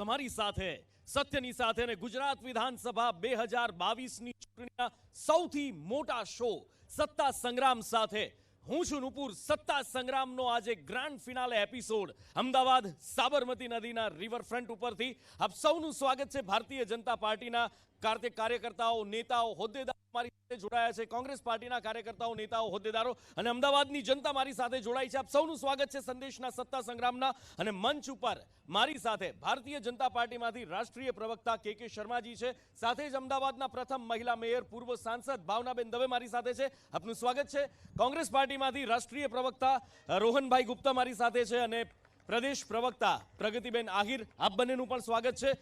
તમારી સાથે સત્યની સાથે અને ગુજરાત વિધાનસભા 2022ની ચૂંટણીના સૌથી મોટા શો સત્તા સંગ્રામ સાથે હું છું નુપુર। સત્તા સંગ્રામનો આજે grand finale episode Ahmedabad Sabarmati નદીના રિવરફ્રન્ટ ઉપરથી આપ સૌનું સ્વાગત છે। ભારતીય જનતા પાર્ટીના કાર્યકર્તાઓ, નેતાઓ, હોદ્દેદારો મારી સાથે જોડાયા છે। કોંગ્રેસ પાર્ટીના કાર્યકર્તાઓ, નેતાઓ, હોદ્દેદારો અને અમદાવાદની જનતા મારી સાથે જોડાઈ છે। આપ સૌનું સ્વાગત છે સંદેશના સત્તા સંગ્રામના। અને મંચ ઉપર મારી સાથે ભારતીય જનતા પાર્ટીમાંથી રાષ્ટ્રીય પ્રવક્તા કે શર્માજી છે, સાથે જ અમદાવાદના પ્રથમ મહિલા મેયર, પૂર્વ સાંસદ ભાવનાબેન દવે મારી સાથે છે। આપનું સ્વાગત છે। કોંગ્રેસ પાર્ટીમાંથી રાષ્ટ્રીય પ્રવક્તા રોહનભાઈ ગુપ્તા મારી સાથે છે અને પ્રદેશ પ્રવક્તા પ્રગતિબેન આહિર, આપ બંનેનું પણ સ્વાગત છે।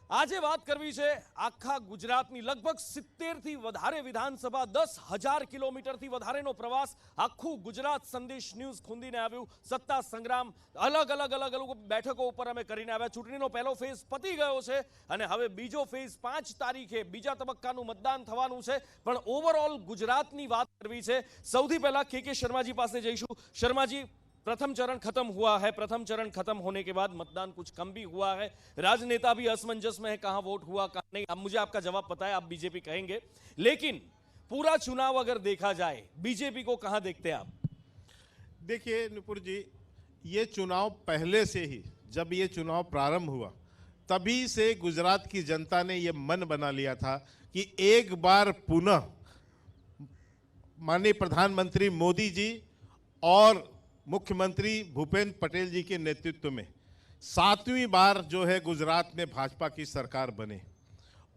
આજે વાત કરવી છે આખા ગુજરાતની લગભગ 70 થી વધારે વિધાનસભા, 10,000 કિલોમીટરથી વધારેનો પ્રવાસ આખું ગુજરાત સંદેશ ન્યૂઝ ખૂંદીને આવ્યું। સત્તા સંગ્રામ અલગ અલગ બેઠકો ઉપર અમે કરીને આવ્યા। ચૂંટણીનો પહેલો ફેઝ પતી ગયો છે અને હવે બીજો ફેઝ 5 તારીખે બીજા તબક્કાનું મતદાન થવાનું છે, પણ ઓવરઓલ ગુજરાતની વાત કરવી છે। સૌથી પહેલા કે શર્માજી પાસે जयशु। शर्मा जी, प्रथम चरण खत्म हुआ है, प्रथम चरण खत्म होने के बाद मतदान कुछ कम भी हुआ है, राजनेता भी असमंजस में है, कहां वोट हुआ कहां नहीं। अब मुझे आपका जवाब पता है, आप बीजेपी कहेंगे, लेकिन पूरा चुनाव अगर देखा जाए बीजेपी को कहां देखते हैं आप? देखिए नुपुर जी, ये चुनाव पहले से ही, जब ये चुनाव प्रारंभ हुआ तभी से गुजरात की जनता ने ये मन बना लिया था कि एक बार पुनः माननीय प्रधानमंत्री मोदी जी और मुख्यमंत्री भूपेंद्र पटेल जी के नेतृत्व में 7वीं बार जो है गुजरात में भाजपा की सरकार बने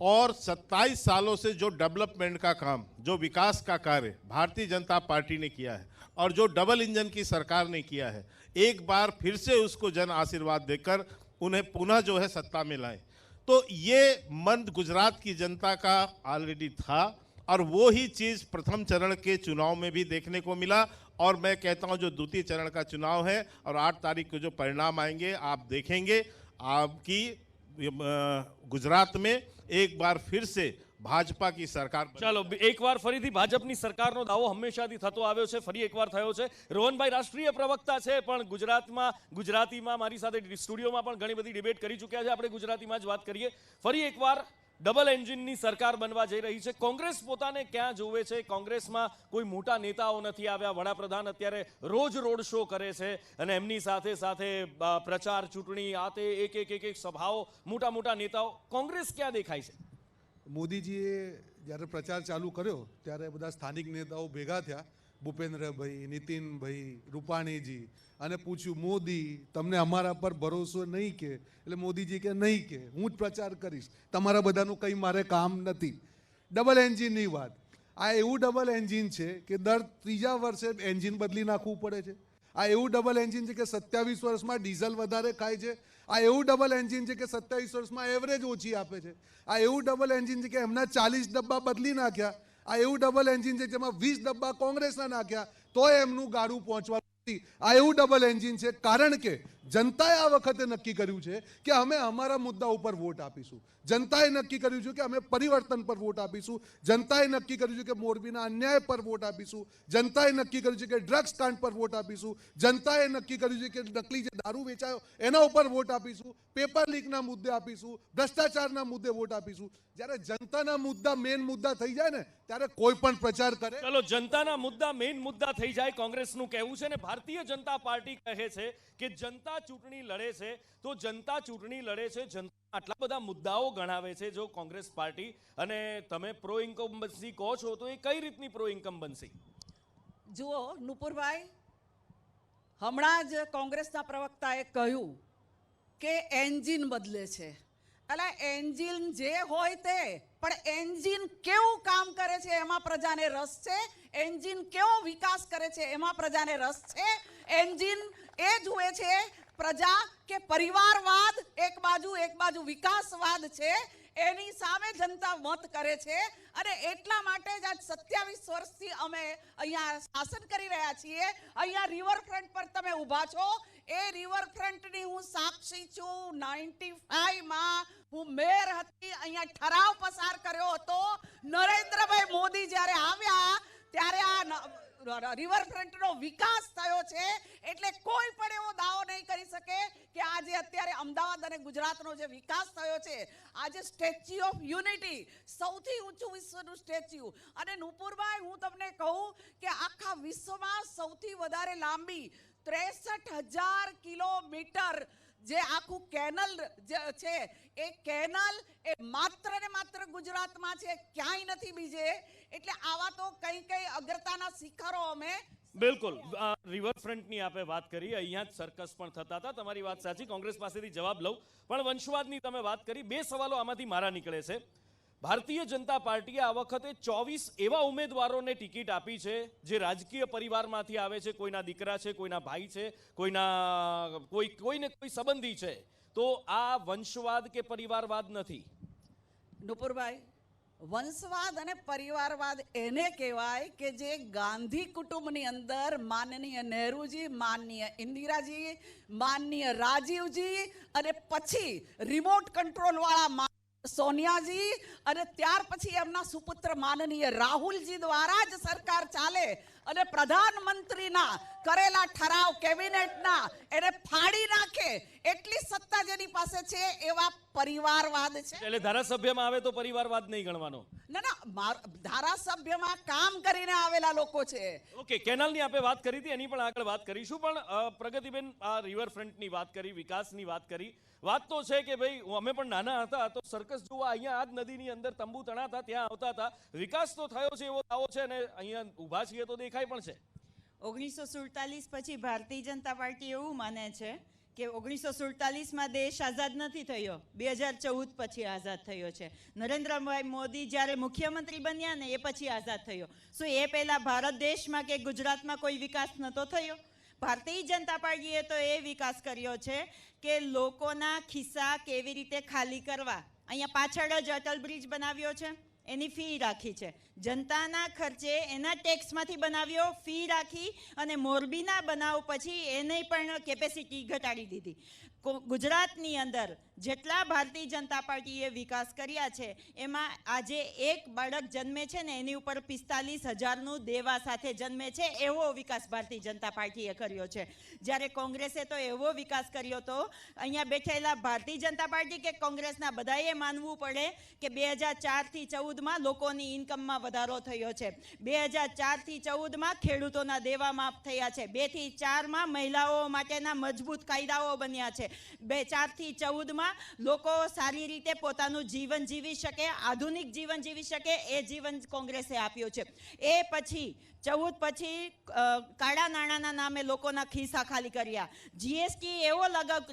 और 27 सालों से जो डेवलपमेंट का काम, जो विकास का कार्य भारतीय जनता पार्टी ने किया है और जो डबल इंजन की सरकार ने किया है, एक बार फिर से उसको जन आशीर्वाद देकर उन्हें पुनः जो है सत्ता में लाए। तो ये मन गुजरात की जनता का ऑलरेडी था और वो ही चीज़ प्रथम चरण के चुनाव में भी देखने को मिला। और मैं कहता हूं जो द्वितीय चरण का चुनाव है और 8 तारीख को जो परिणाम आएंगे आप देखेंगे, आपकी गुजरात में एक बार फिर से भाजपा की सरकार। चलो एक बार फरीथी भाजपनी सरकारनो दावो हमेशाथी थतो आव्यो छे, फरी एक बार थयो छे। रोहनभाई राष्ट्रीय प्रवक्ता छे पण गुजरातीमां मारी साथे स्टुडियोमां पण घणी बधी डिबेट करी चूक्या छे, आपणे गुजरातीमां ज वात करीए। फरी एक बार डबल एंजीननी सरकार बनवा जई रही है। कोंग्रेस पोताने क्या जोवे छे? कोंग्रेसमां कोई मोटा नेताओ नथी आव्या, वडाप्रधान अत्यारे रोज रोड शो करे छे अने एमनी साथे साथे प्रचार, चूंटणी, आते एक सभाओ, मोटा मोटा नेताओ। कोंग्रेस क्या देखाय छे? मोदीजीए જ્યારે પ્રચાર ચાલુ કર્યો ત્યારે બધા સ્થાનિક નેતાઓ ભેગા થયા, ભૂપેન્દ્રભાઈ, નીતિનભાઈ, રૂપાણીજી, અને પૂછ્યું મોદી તમને અમારા પર ભરોસો નહીં કે? એટલે મોદીજી કે નહીં કે હું જ પ્રચાર કરીશ, તમારા બધાનું કંઈ મારે કામ નથી। ડબલ એન્જિનની વાત, આ એવું ડબલ એન્જિન છે કે દર 3જા વર્ષે એન્જિન બદલી નાખવું પડે છે। આ એવું ડબલ એન્જિન છે કે 27 વર્ષમાં ડીઝલ વધારે ખાય છે। આ એવું ડબલ એન્જિન છે કે 27 વર્ષમાં એવરેજ ઓછી આપે છે। આ એવું ડબલ એન્જિન છે કે એમના 40 ડબ્બા બદલી નાખ્યા। આ એવું ડબલ એન્જિન છે જેમાં 20 ડબ્બા કોંગ્રેસના નાખ્યા તોય એમનું ગાડું પહોંચવા। આ એવું ડબલ એન્જિન છે કારણ કે જનતાએ આ વખતે નક્કી કર્યું છે કે અમે અમારા મુદ્દા ઉપર વોટ આપીશું। જનતાએ નક્કી કર્યું છે કે અમે પરિવર્તન પર વોટ આપીશું। જનતાએ નક્કી કર્યું છે કે મોરબીના અન્યાય પર વોટ આપીશું। જનતાએ નક્કી કર્યું છે કે ડ્રગ્સ કાંડ પર વોટ આપીશું। જનતાએ નક્કી કર્યું છે કે નકલી જે દારૂ વેચાયો એના ઉપર વોટ આપીશું। પેપર લીકના મુદ્દે આપીશું। ભ્રષ્ટાચારના મુદ્દે વોટ આપીશું। જ્યારે જનતાના મુદ્દા મેન મુદ્દા થઈ જાય ને ત્યારે કોઈ પણ પ્રચાર કરે। ચલો जनता मुद्दा मेन मुद्दा થઈ જાય કોંગ્રેસનું કહેવું છે ને ભારતીય જનતા પાર્ટી કહે છે કે જનતા ચૂંટણી લડે છે તો જનતા ચૂંટણી લડે છે, જનતા આટલા બધા મુદ્દાઓ ગણાવે છે જો કોંગ્રેસ પાર્ટી, અને તમે પ્રો ઇન્કમ્બન્સી કહો છો તો એ કઈ રીતની પ્રો ઇન્કમ્બન્સી? જુઓ નુપુરભાઈ, હમણાં જ કોંગ્રેસના પ્રવક્તાએ કહ્યું કે એન્જિન બદલે છે। એટલે એન્જિન જે હોય તે, પણ એન્જિન કેવું કામ કરે છે એમાં પ્રજાને રસ છે। એન્જિન કેવો વિકાસ કરે છે એમાં પ્રજાને રસ છે। એન્જિન એ જુએ છે પ્રજા કે પરિવારવાદ એક બાજુ વિકાસવાદ છે, એની સામે જનતા મત કરે છે। અને એટલા માટે જ આજ 27 વર્ષથી અમે અહીંયા શાસન કરી રહ્યા છીએ। અહીંયા રિવરફ્રન્ટ પર તમે ઊભા છો, એ રિવરફ્રન્ટની હું સાક્ષી છું। 95 માં હું મેયર હતી, અહીંયા ઠરાવ પસાર કર્યો હતો। નરેન્દ્રભાઈ મોદી જ્યારે આવ્યા ત્યારે આ રિવરફ્રન્ટનો વિકાસ થયો છે એટલે કોઈ પણ એવો દાવો નહીં કરી શકે કે આજે અત્યારે અમદાવાદ અને ગુજરાતનો જે વિકાસ થયો છે, આજે સ્ટેચ્યુ ઓફ યુનિટી સૌથી ઊંચું વિશ્વનું સ્ટેચ્યુ, અને નુપુરભાઈ હું તમને કહું કે આખા વિશ્વમાં સૌથી વધારે લાંબી 63,000 કિલોમીટર જે આખું કેનલ છે, એ કેનલ એ માત્ર ને માત્ર ગુજરાતમાં છે, ક્યાંય નથી બીજે. એટલે આવા તો કઈ કઈ અગ્રતાના શિખરો અમે બિલકુલ રિવરફ્રન્ટની આપે વાત કરી, અહીંયા જ સર્કસ પણ થતા હતા. તમારી વાત સાચી, કોંગ્રેસ પાસેથી જવાબ લઉં, પણ વંશવાદની તમે વાત કરી. બે સવાલો આમાંથી મારા નીકળે છે. ભારતીય જનતા પાર્ટીએ આ વખતે 24 એવા ઉમેદવારોને ટિકિટ આપી છે જે રાજકીય પરિવારમાંથી આવે છે, કોઈના દીકરા છે, કોઈના ભાઈ છે, કોઈને કોઈ સંબંધી છે. તો આ વંશવાદ કે પરિવારવાદ નથી? નુપુરભાઈ, વંશવાદ અને પરિવારવાદ એને કહેવાય કે જે ગાંધી કુટુંબની અંદર માનનીય નહેરુજી, માનનીય ઇન્દિરાજી, માનનીય રાજીવજી અને પછી રિમોટ કંટ્રોલ વાળા સોનિયાજી અને ત્યાર પછી એમના સુપુત્ર માનનીય રાહુલજી દ્વારા જ સરકાર ચાલે અને પ્રધાનમંત્રીના કરેલા ઠરાવ કેબિનેટના એને ફાડી નાખે એટલી સત્તા જેની પાસે છે, એવા પરિવારવાદ છે. એટલે ધારાસભ્યમાં આવે તો પરિવારવાદ નહીં ગણવાનો? ના, ધારાસભ્યમાં કામ કરીને આવેલા લોકો છે. ઓકે, કેનાલની આપણે વાત કરી હતી, એની પણ આગળ વાત કરીશું. પણ પ્રગતિબેન, આ રિવરફ્રન્ટની વાત કરી, વિકાસની વાત કરી. વાત તો છે કે ભાઈ અમે પણ નાના હતા તો સર્કસ જોવા અહીંયા આ જ નદીની અંદર તંબુ તણાતા ત્યાં આવતા હતા. વિકાસ તો થયો છે એવો દાવો છે, અને અહીંયા ઊભા છીએ તો દેખાય પણ છે. 1947 પછી ભારતીય જનતા પાર્ટી એવું માને છે કે 1947માં દેશ આઝાદ નથી થયો, 2014 પછી આઝાદ થયો છે. નરેન્દ્રભાઈ મોદી જ્યારે મુખ્યમંત્રી બન્યા ને એ પછી આઝાદ થયો. શું એ પહેલા ભારત દેશમાં કે ગુજરાતમાં કોઈ વિકાસ નહોતો થયો? ભારતીય જનતા પાર્ટીએ તો એ વિકાસ કર્યો છે કે લોકોના ખિસ્સા કેવી રીતે ખાલી કરવા. અહીંયા પાછળ જ અટલ બ્રિજ બનાવ્યો છે, એની ફી રાખી છે. જનતાના ખર્ચે એના ટેક્સમાંથી બનાવ્યો, ફી રાખી, અને મોરબીના બનાવ પછી એને પણ કેપેસિટી ઘટાડી દીધી. ગુજરાતની અંદર જેટલા ભારતીય જનતા પાર્ટીએ વિકાસ કર્યા છે એમાં આજે એક બાળક જન્મે છે ને એની ઉપર 45,000નું દેવા સાથે જન્મે છે, એવો વિકાસ ભારતીય જનતા પાર્ટીએ કર્યો છે. જ્યારે કોંગ્રેસે તો એવો વિકાસ કર્યો તો અહીંયા બેઠેલા ભારતીય જનતા પાર્ટી કે કોંગ્રેસના બધાએ માનવું પડે કે 2004થી 14માં લોકોની ઇન્કમમાં વધારો થયો છે. 2004થી 14માં ખેડૂતોના દેવા માફ થયા છે. 2 થી 4માં મહિલાઓ માટેના મજબૂત કાયદાઓ બન્યા છે. 4 થી 14માં લોકો સારી રીતે પોતાનું જીવન જીવી શકે, આધુનિક જીવન જીવી શકે, એ જીવન કોંગ્રેસે આપ્યું છે. એ પછી 14 પછી કાળા નાણાંના નામે લોકોના ખિસ્સા ખાલી કર્યા. જીએસટી એવો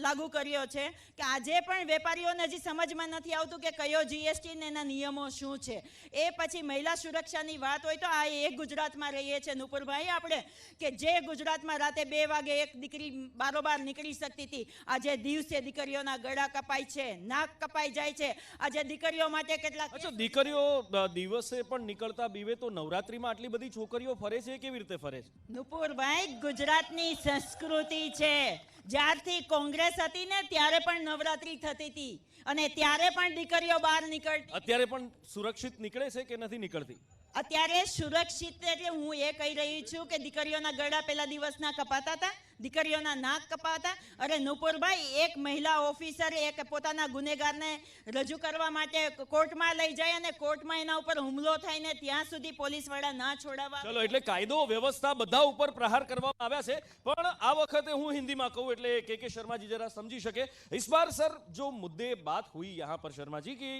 લાગુ કર્યો છે કે આજે પણ વેપારીઓને હજી સમજમાં નથી આવતું કે કયો જીએસટી ને એના નિયમો શું છે. એ પછી મહિલા સુરક્ષાની વાત હોય તો આ એક ગુજરાતમાં રહીએ છીએ નુપુરભાઈ આપણે, કે જે ગુજરાતમાં રાતે 2 વાગે એક દીકરી બારોબાર નીકળી શકતી હતી, આજે દિવસે દીકરીઓના ગળા કપાય છે, નાક કપાઈ જાય છે. આજે દીકરીઓ માટે કેટલાક દીકરીઓ દિવસે પણ નીકળતા બીવે તો નવરાત્રીમાં આટલી બધી છોકરીઓ ફરે છે, કેવી રીતે ફરે છે? નુપુરભાઈ, ગુજરાતની સંસ્કૃતિ છે. જ્યારથી કોંગ્રેસ હતી ને ત્યારે પણ નવરાત્રી થતી હતી અને ત્યારે પણ દીકરીઓ બહાર નીકળતી. અત્યારે પણ સુરક્ષિત નીકળે છે કે નથી નીકળતી? અત્યારે સુરક્ષિત એટલે હું એ કહી રહી છું કે દીકરીઓના ગળા પહેલા દિવસના કપાતા હતા, દીકરીઓના નાક કપાતા. અરે નુપુરભાઈ, એક મહિલા ઓફિસર એક પોતાના ગુનેગારને રજૂ કરવા માટે કોર્ટમાં લઈ જાય અને કોર્ટમાં એના ઉપર હુમલો થાય ને ત્યાં સુધી પોલીસવાળા ના છોડાવવા. ચલો, એટલે કાયદો વ્યવસ્થા બધા ઉપર પ્રહાર કરવામાં આવ્યા છે. પણ આ વખતે હું હિન્દીમાં કહું એટલે કે શર્માજી जरा समझी सके. इस बार सर जो मुद्दे बात हुई यहाँ पर शर्मा जी की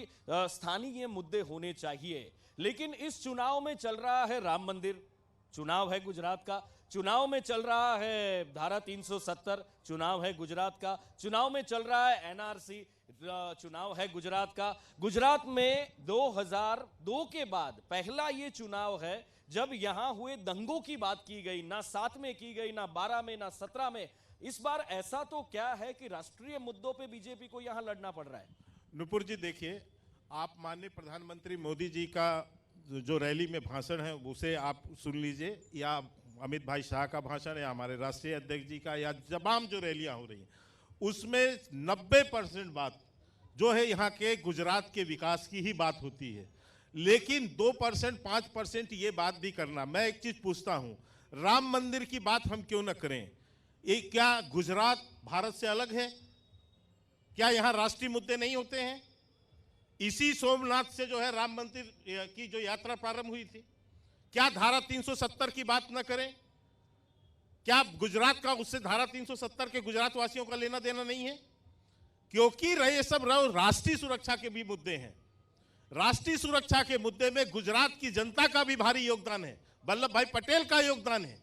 स्थानीय मुद्दे होने चाहिए, लेकिन इस चुनाव में चल रहा है राम मंदिर, चुनाव है गुजरात का, चुनाव में चल रहा है धारा 370, चुनाव है गुजरात का, चुनाव में चल रहा है एनआरसी, चुनाव है गुजरात का. गुजरात में 2002 के बाद पहला ये चुनाव है जब यहाँ हुए दंगों की बात की गई, ना 7 में की गई, ना 12 में, ना 17 में. इस बार ऐसा तो क्या है कि राष्ट्रीय मुद्दों पे बीजेपी को यहाँ लड़ना पड़ रहा है? नुपुर जी देखिए, आप माननीय प्रधानमंत्री मोदी जी का जो रैली में भाषण है उसे आप सुन लीजिए, या अमित भाई शाह का भाषण, या हमारे राष्ट्रीय अध्यक्ष जी का, या तमाम जो रैलियां हो रही हैं, उसमें 90% बात जो है यहाँ के गुजरात के विकास की ही बात होती है. लेकिन 2% 5% ये बात भी करना. मैं एक चीज पूछता हूँ, राम मंदिर की बात हम क्यों न करें? ये क्या गुजरात भारत से अलग है? क्या यहां राष्ट्रीय मुद्दे नहीं होते हैं? इसी सोमनाथ से जो है राम मंदिर की जो यात्रा प्रारंभ हुई थी। क्या धारा 370 की बात न करें? क्या गुजरात का उससे धारा 370 के गुजरात वासियों का लेना देना नहीं है? क्योंकि ये सब राष्ट्रीय सुरक्षा के भी मुद्दे हैं। राष्ट्रीय सुरक्षा के मुद्दे में गुजरात की जनता का भी भारी योगदान है, वल्लभ भाई पटेल का योगदान है।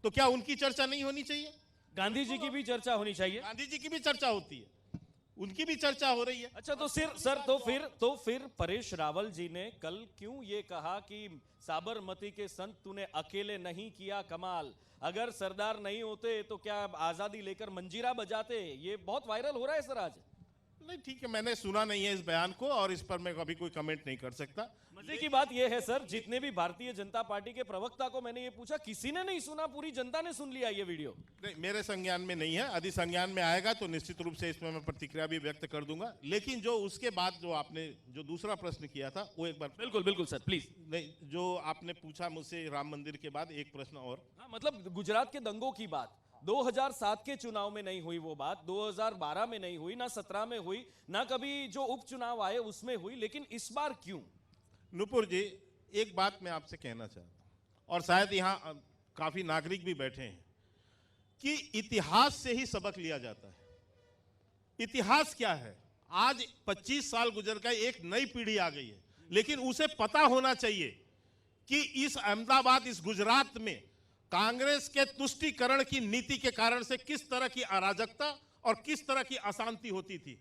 तो क्या उनकी चर्चा नहीं होनी चाहिए? गांधी जी की भी चर्चा होनी चाहिए। गांधी जी की भी चर्चा होती है, उनकी भी चर्चा हो रही है। अच्छा, तो सर तो फिर परेश रावल जी ने कल क्यों ये कहा कि साबरमती के संत तूने अकेले नहीं किया कमाल, अगर सरदार नहीं होते तो क्या आजादी लेकर मंजीरा बजाते? ये बहुत वायरल हो रहा है सर आज। नहीं, ठीक है, मैंने सुना नहीं है इस बयान को और इस पर मैं कभी कोई कमेंट नहीं कर सकता। मजे की बात यह है सर, जितने भी भारतीय जनता पार्टी के प्रवक्ता को मैंने ये पूछा, किसी ने नहीं सुना, पूरी जनता ने सुन लिया ये वीडियो। नहीं, मेरे संज्ञान में नहीं है। यदि संज्ञान में आएगा तो निश्चित रूप से इसमें मैं प्रतिक्रिया भी व्यक्त कर दूंगा। लेकिन जो उसके बाद जो आपने जो दूसरा प्रश्न किया था वो एक बार बिल्कुल बिल्कुल सर, प्लीज। नहीं, जो आपने पूछा मुझसे राम मंदिर के बाद एक प्रश्न और। हाँ, मतलब गुजरात के दंगों की बात 2007 के चुनाव में नहीं हुई, वो बात 2012 में नहीं हुई, ना 17 में हुई, ना कभी जो उपचुनाव आए उसमें हुई, लेकिन इस बार क्यों? नुपुर जी, एक बात मैं आपसे कहना चाहता हूं और शायद यहां काफी नागरिक भी बैठे हैं कि इतिहास से ही सबक लिया जाता है। इतिहास क्या है? आज 25 साल गुजर गए, एक नई पीढ़ी आ गई है, लेकिन उसे पता होना चाहिए कि इस अहमदाबाद, इस गुजरात में कांग्रेस के तुष्टीकरण की नीति के कारण से किस तरह की अराजकता और किस तरह की अशांति होती थी।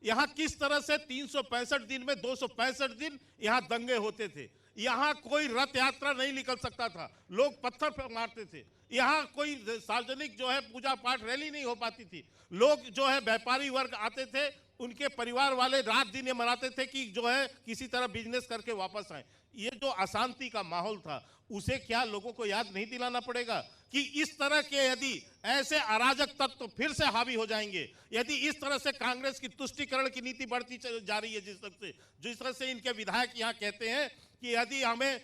यहां किस तरह से 365 दिन में 265 दिन यहां दंगे होते थे। यहां कोई रथ यात्रा नहीं निकल सकता था, लोग पत्थर पर मारते थे। यहां कोई सार्वजनिक जो है पूजा पाठ रैली नहीं हो पाती थी। लोग जो है व्यापारी वर्ग आते थे, उनके परिवार वाले रात दिन ये मनाते थे कि जो है किसी तरह बिजनेस करके वापस आए। ये जो अशांति का माहौल था, उसे क्या लोगों को याद नहीं दिलाना पड़ेगा कि इस तरह के यदि ऐसे अराजक तत्व तो फिर से हावी हो जाएंगे, यदि इस तरह से कांग्रेस की तुष्टीकरण की नीति बढ़ती जा रही है, जिस तरह से इनके विधायक यहाँ कहते हैं कि यदि हमें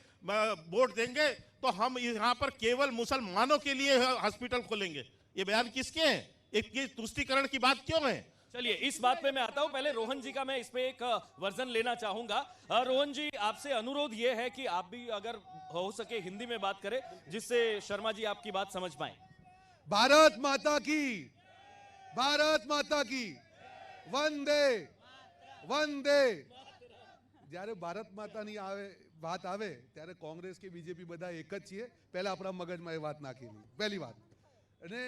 वोट देंगे तो हम यहाँ पर केवल मुसलमानों के लिए हॉस्पिटल खोलेंगे। ये बयान किसके हैं? एक तुष्टीकरण की बात क्यों है? चलिए इस बात पे मैं आता हूं, पहले रोहन जी का मैं इस पे एक वर्जन लेना चाहूंगा। रोहन जी, आपसे अनुरोध ये है कि आप भी अगर हो सके हिंदी में बात करें, जिससे शर्मा जी आपकी बात समझ पाए। भारत माता की, भारत माता की, वंदे वंदे। જ્યારે ભારત માતાની વાત આવે ત્યારે કોંગ્રેસ કે બીજેપી બધા એક જ છીએ, પહેલા આપણા મગજમાં એ વાત નાખેલી, પહેલી વાત। અને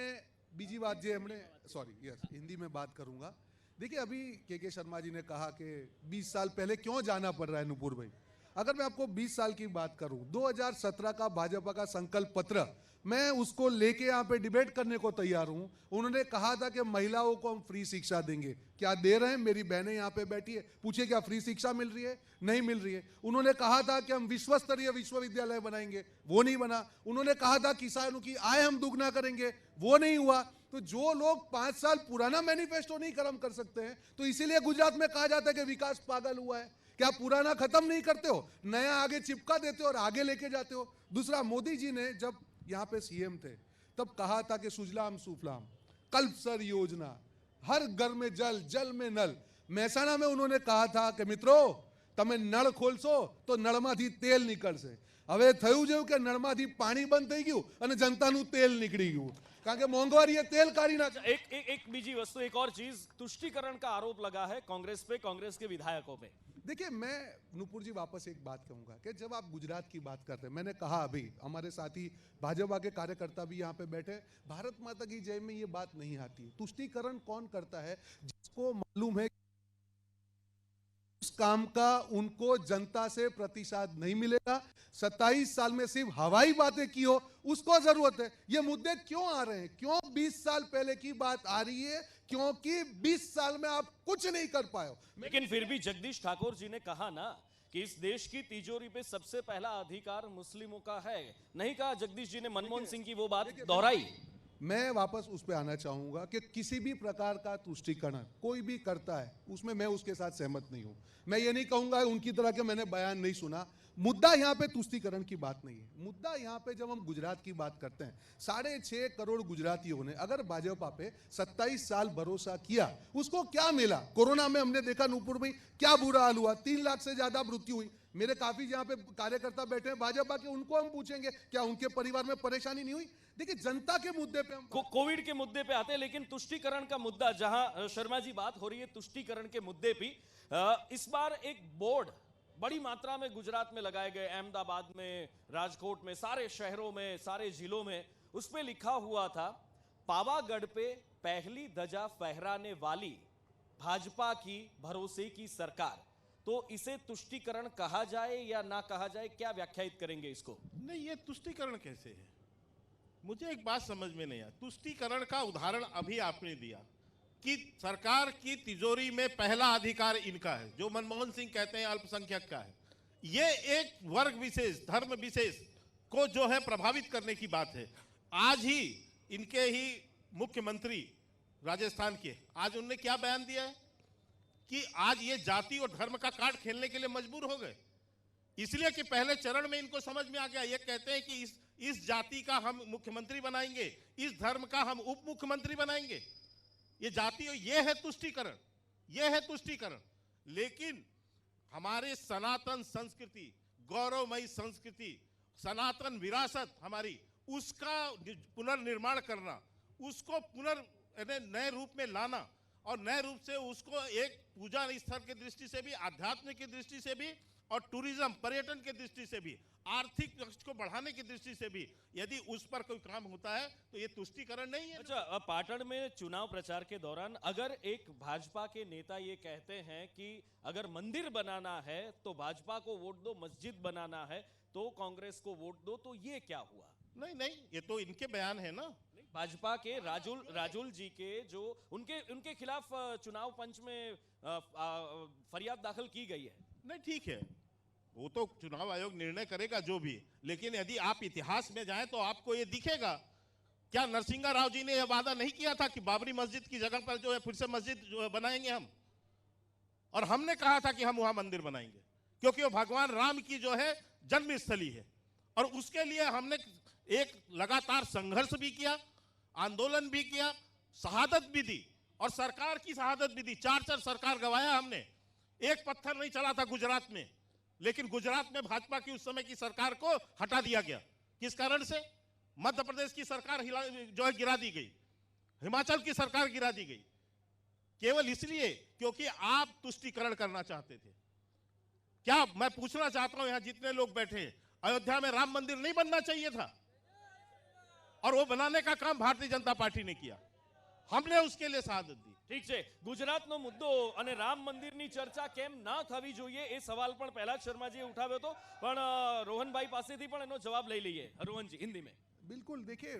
बीजी बात जो हमने, सॉरी यस, हिंदी में बात करूंगा। देखिए, अभी के शर्मा जी ने कहा कि 20 साल पहले क्यों जाना पड़ रहा है नुपुर भाई। अगर मैं आपको 20 साल की बात करूं, 2017 का भाजपा का संकल्प पत्र, मैं उसको लेके यहाँ पे डिबेट करने को तैयार हूं। उन्होंने कहा था कि महिलाओं को हम फ्री शिक्षा देंगे। क्या दे रहे हैं? मेरी बहनें यहाँ पे बैठी है, पूछिए क्या फ्री शिक्षा मिल रही है? नहीं मिल रही है। उन्होंने कहा था कि हम विश्व स्तरीय विश्वविद्यालय बनाएंगे, वो नहीं बना। उन्होंने कहा था किसानों की आय हम दुगना करेंगे, वो नहीं हुआ। तो जो लोग 5 साल पुराना मैनिफेस्टो नहीं खत्म कर सकते हैं, तो इसीलिए गुजरात में कहा जाता है कि विकास पागल हुआ है। क्या पुराना खत्म नहीं करते हो, नया आगे चिपका देते हो और आगे लेके जाते हो। दूसरा, मोदी जी ने जब यहाँ पे सीएम थे तब कहा था कि सुजलाम सुफलाम, कल्पसर योजना, हर घर में जल, जल में नल। મહેસાણા में उन्होंने कहा था कि मित्रों તમે નળ ખોલશો તો નળમાંથી તેલ નીકળશે। હવે થયું જેવું કે નળમાંથી પાણી બંધ થઈ ગયું અને જનતાનું તેલ નીકળી ગયું, કારણ કે મોંઘવારીએ તેલ કાઢી નાખ્યું। एक बीजी वस्तु, एक और चीज, तुष्टीकरण का आरोप लगा है कांग्रेस पे, कांग्रेस के विधायकों पे। देखिए, मैं नुपुर जी वापस एक बात कहूंगा कि जब आप गुजरात की बात करते हैं, मैंने कहा अभी हमारे साथी भाजपा के कार्यकर्ता भी यहाँ पे बैठे, भारत माता की जय में ये बात नहीं आती। तुष्टीकरण कौन करता है? जिसको मालूम है उस काम का उनको जनता से प्रतिसाद नहीं मिलेगा। 27 साल में सिर्फ हवाई बातें की हो, उसको जरूरत है। ये मुद्दे क्यों आ रहे हैं? क्यों 20 साल पहले की बात आ रही है? क्योंकि 20 साल में आप कुछ नहीं कर पाए हो। लेकिन फिर भी जगदीश ठाकुर जी ने कहा ना कि इस देश की तिजोरी पे सबसे पहला अधिकार मुस्लिमों का है। नहीं कहा जगदीश जी ने मनमोहन सिंह की वो बात दोहराई। मैं वापस उस पर आना चाहूंगा कि किसी भी प्रकार का तुष्टीकरण कोई भी करता है उसमें मैं उसके साथ सहमत नहीं हूं। मैं ये नहीं कहूंगा उनकी तरह के मैंने बयान नहीं सुना। मुद्दा यहाँ पे तुष्टीकरण की बात नहीं है। मुद्दा यहाँ पे जब हम गुजरात की बात करते हैं, 6.5 करोड़ गुजरातियों ने अगर भाजपा पे 27 साल भरोसा किया, उसको क्या मिला? कोरोना में हमने देखा नूपुर में क्या बुरा हाल हुआ, 3 लाख से ज्यादा मृत्यु हुई। मेरे काफी यहाँ पे कार्यकर्ता बैठे हैं भाजपा के, उनको हम पूछेंगे क्या उनके परिवार में परेशानी नहीं हुई? देखिए, जनता के मुद्दे पे हम कोविड के मुद्दे पे आते हैं, लेकिन तुष्टीकरण का मुद्दा जहां शर्मा जी बात हो रही है तुष्टीकरण के मुद्दे पे, इस बार एक बोर्ड बड़ी मात्रा में गुजरात में लगाए गए, अहमदाबाद में, राजकोट में, सारे शहरों में, सारे जिलों में, उसपे लिखा हुआ था पावागढ़ पे पहली ध्वजा फहराने वाली भाजपा की भरोसे की सरकार। तो इसे तुष्टीकरण कहा जाए या ना कहा जाए, क्या व्याख्यायित करेंगे इसको? नहीं, ये तुष्टीकरण कैसे है? मुझे एक बात समझ में नहीं आया। तुष्टीकरण का उदाहरण अभी आपने दिया कि सरकार की तिजोरी में पहला अधिकार इनका है, जो मनमोहन सिंह कहते हैं अल्पसंख्यक का है। ये एक वर्ग विशेष, धर्म विशेष को जो है प्रभावित करने की बात है। आज ही इनके ही मुख्यमंत्री राजस्थान के, आज उन्होंने क्या बयान दिया है कि आज ये जाति और धर्म का कार्ड खेलने के लिए मजबूर हो गए, इसलिए कि पहले चरण में इनको समझ में आ गया। ये कहते हैं कि इस जाति का हम मुख्यमंत्री बनाएंगे, इस धर्म का हम उप मुख्यमंत्री बनाएंगे। ये जाति, ये है तुष्टीकरण, ये है तुष्टीकरण। लेकिन हमारे सनातन संस्कृति, गौरवमयी संस्कृति, सनातन विरासत हमारी, उसका पुनर्निर्माण करना, उसको नए रूप में लाना और नए रूप से उसको एक पूजा स्थल की दृष्टि से भी, आध्यात्मिक की दृष्टि से भी और टूरिज्म पर्यटन की दृष्टि से भी, आर्थिक पक्ष को बढ़ाने की दृष्टि से भी यदि उस पर कोई काम होता है तो ये तुष्टीकरण नहीं है। अच्छा, अब पाटण में चुनाव प्रचार के दौरान अगर एक भाजपा के नेता ये कहते हैं कि अगर मंदिर बनाना है तो भाजपा को वोट दो, मस्जिद बनाना है तो कांग्रेस को वोट दो, तो ये क्या हुआ? नहीं, ये तो इनके बयान है ना। भाजपा के राजुल जी के, जो उनके खिलाफ चुनाव पंच में फरियाद दाखिल की गई है। नहीं, ठीक है, वो तो चुनाव आयोग निर्णय करेगा जो भी। लेकिन यदि आप इतिहास में जाएं तो आपको ये दिखेगा, क्या नरसिंहा राव जी ने यह वादा नहीं किया था कि बाबरी मस्जिद की जगह पर जो है फिर से मस्जिद जो है बनाएंगे हम? और हमने कहा था कि हम वहां मंदिर बनाएंगे क्योंकि वो भगवान राम की जो है जन्मस्थली है। और उसके लिए हमने एक लगातार संघर्ष भी किया, आंदोलन भी किया, शहादत भी दी और सरकार की शहादत भी दी। 4 सरकार गवाया हमने। एक पत्थर नहीं चला था गुजरात में, लेकिन गुजरात में भाजपा की उस समय की सरकार को हटा दिया गया। किस कारण से? मध्य प्रदेश की सरकार जो है गिरा दी गई, हिमाचल की सरकार गिरा दी गई, केवल इसलिए क्योंकि आप तुष्टीकरण करना चाहते थे। क्या मैं पूछना चाहता हूं, यहां जितने लोग बैठे, अयोध्या में राम मंदिर नहीं बनना चाहिए था? और वो बनाने का काम भारतीय जनता पार्टी ने किया, हमने उसके लिए शहादत दी। ઠીક છે, ગુજરાતનો મુદ્દો અને રામ મંદિરની ચર્ચા કેમ ના થવી જોઈએ એ સવાલ પણ પહેલા જ શર્માજીએ ઉઠાવ્યો હતો, પણ રોહનભાઈ પાસેથી પણ એનો જવાબ લઈ લઈએ। રોહનજી, हिंदी में। बिल्कुल, देखिए,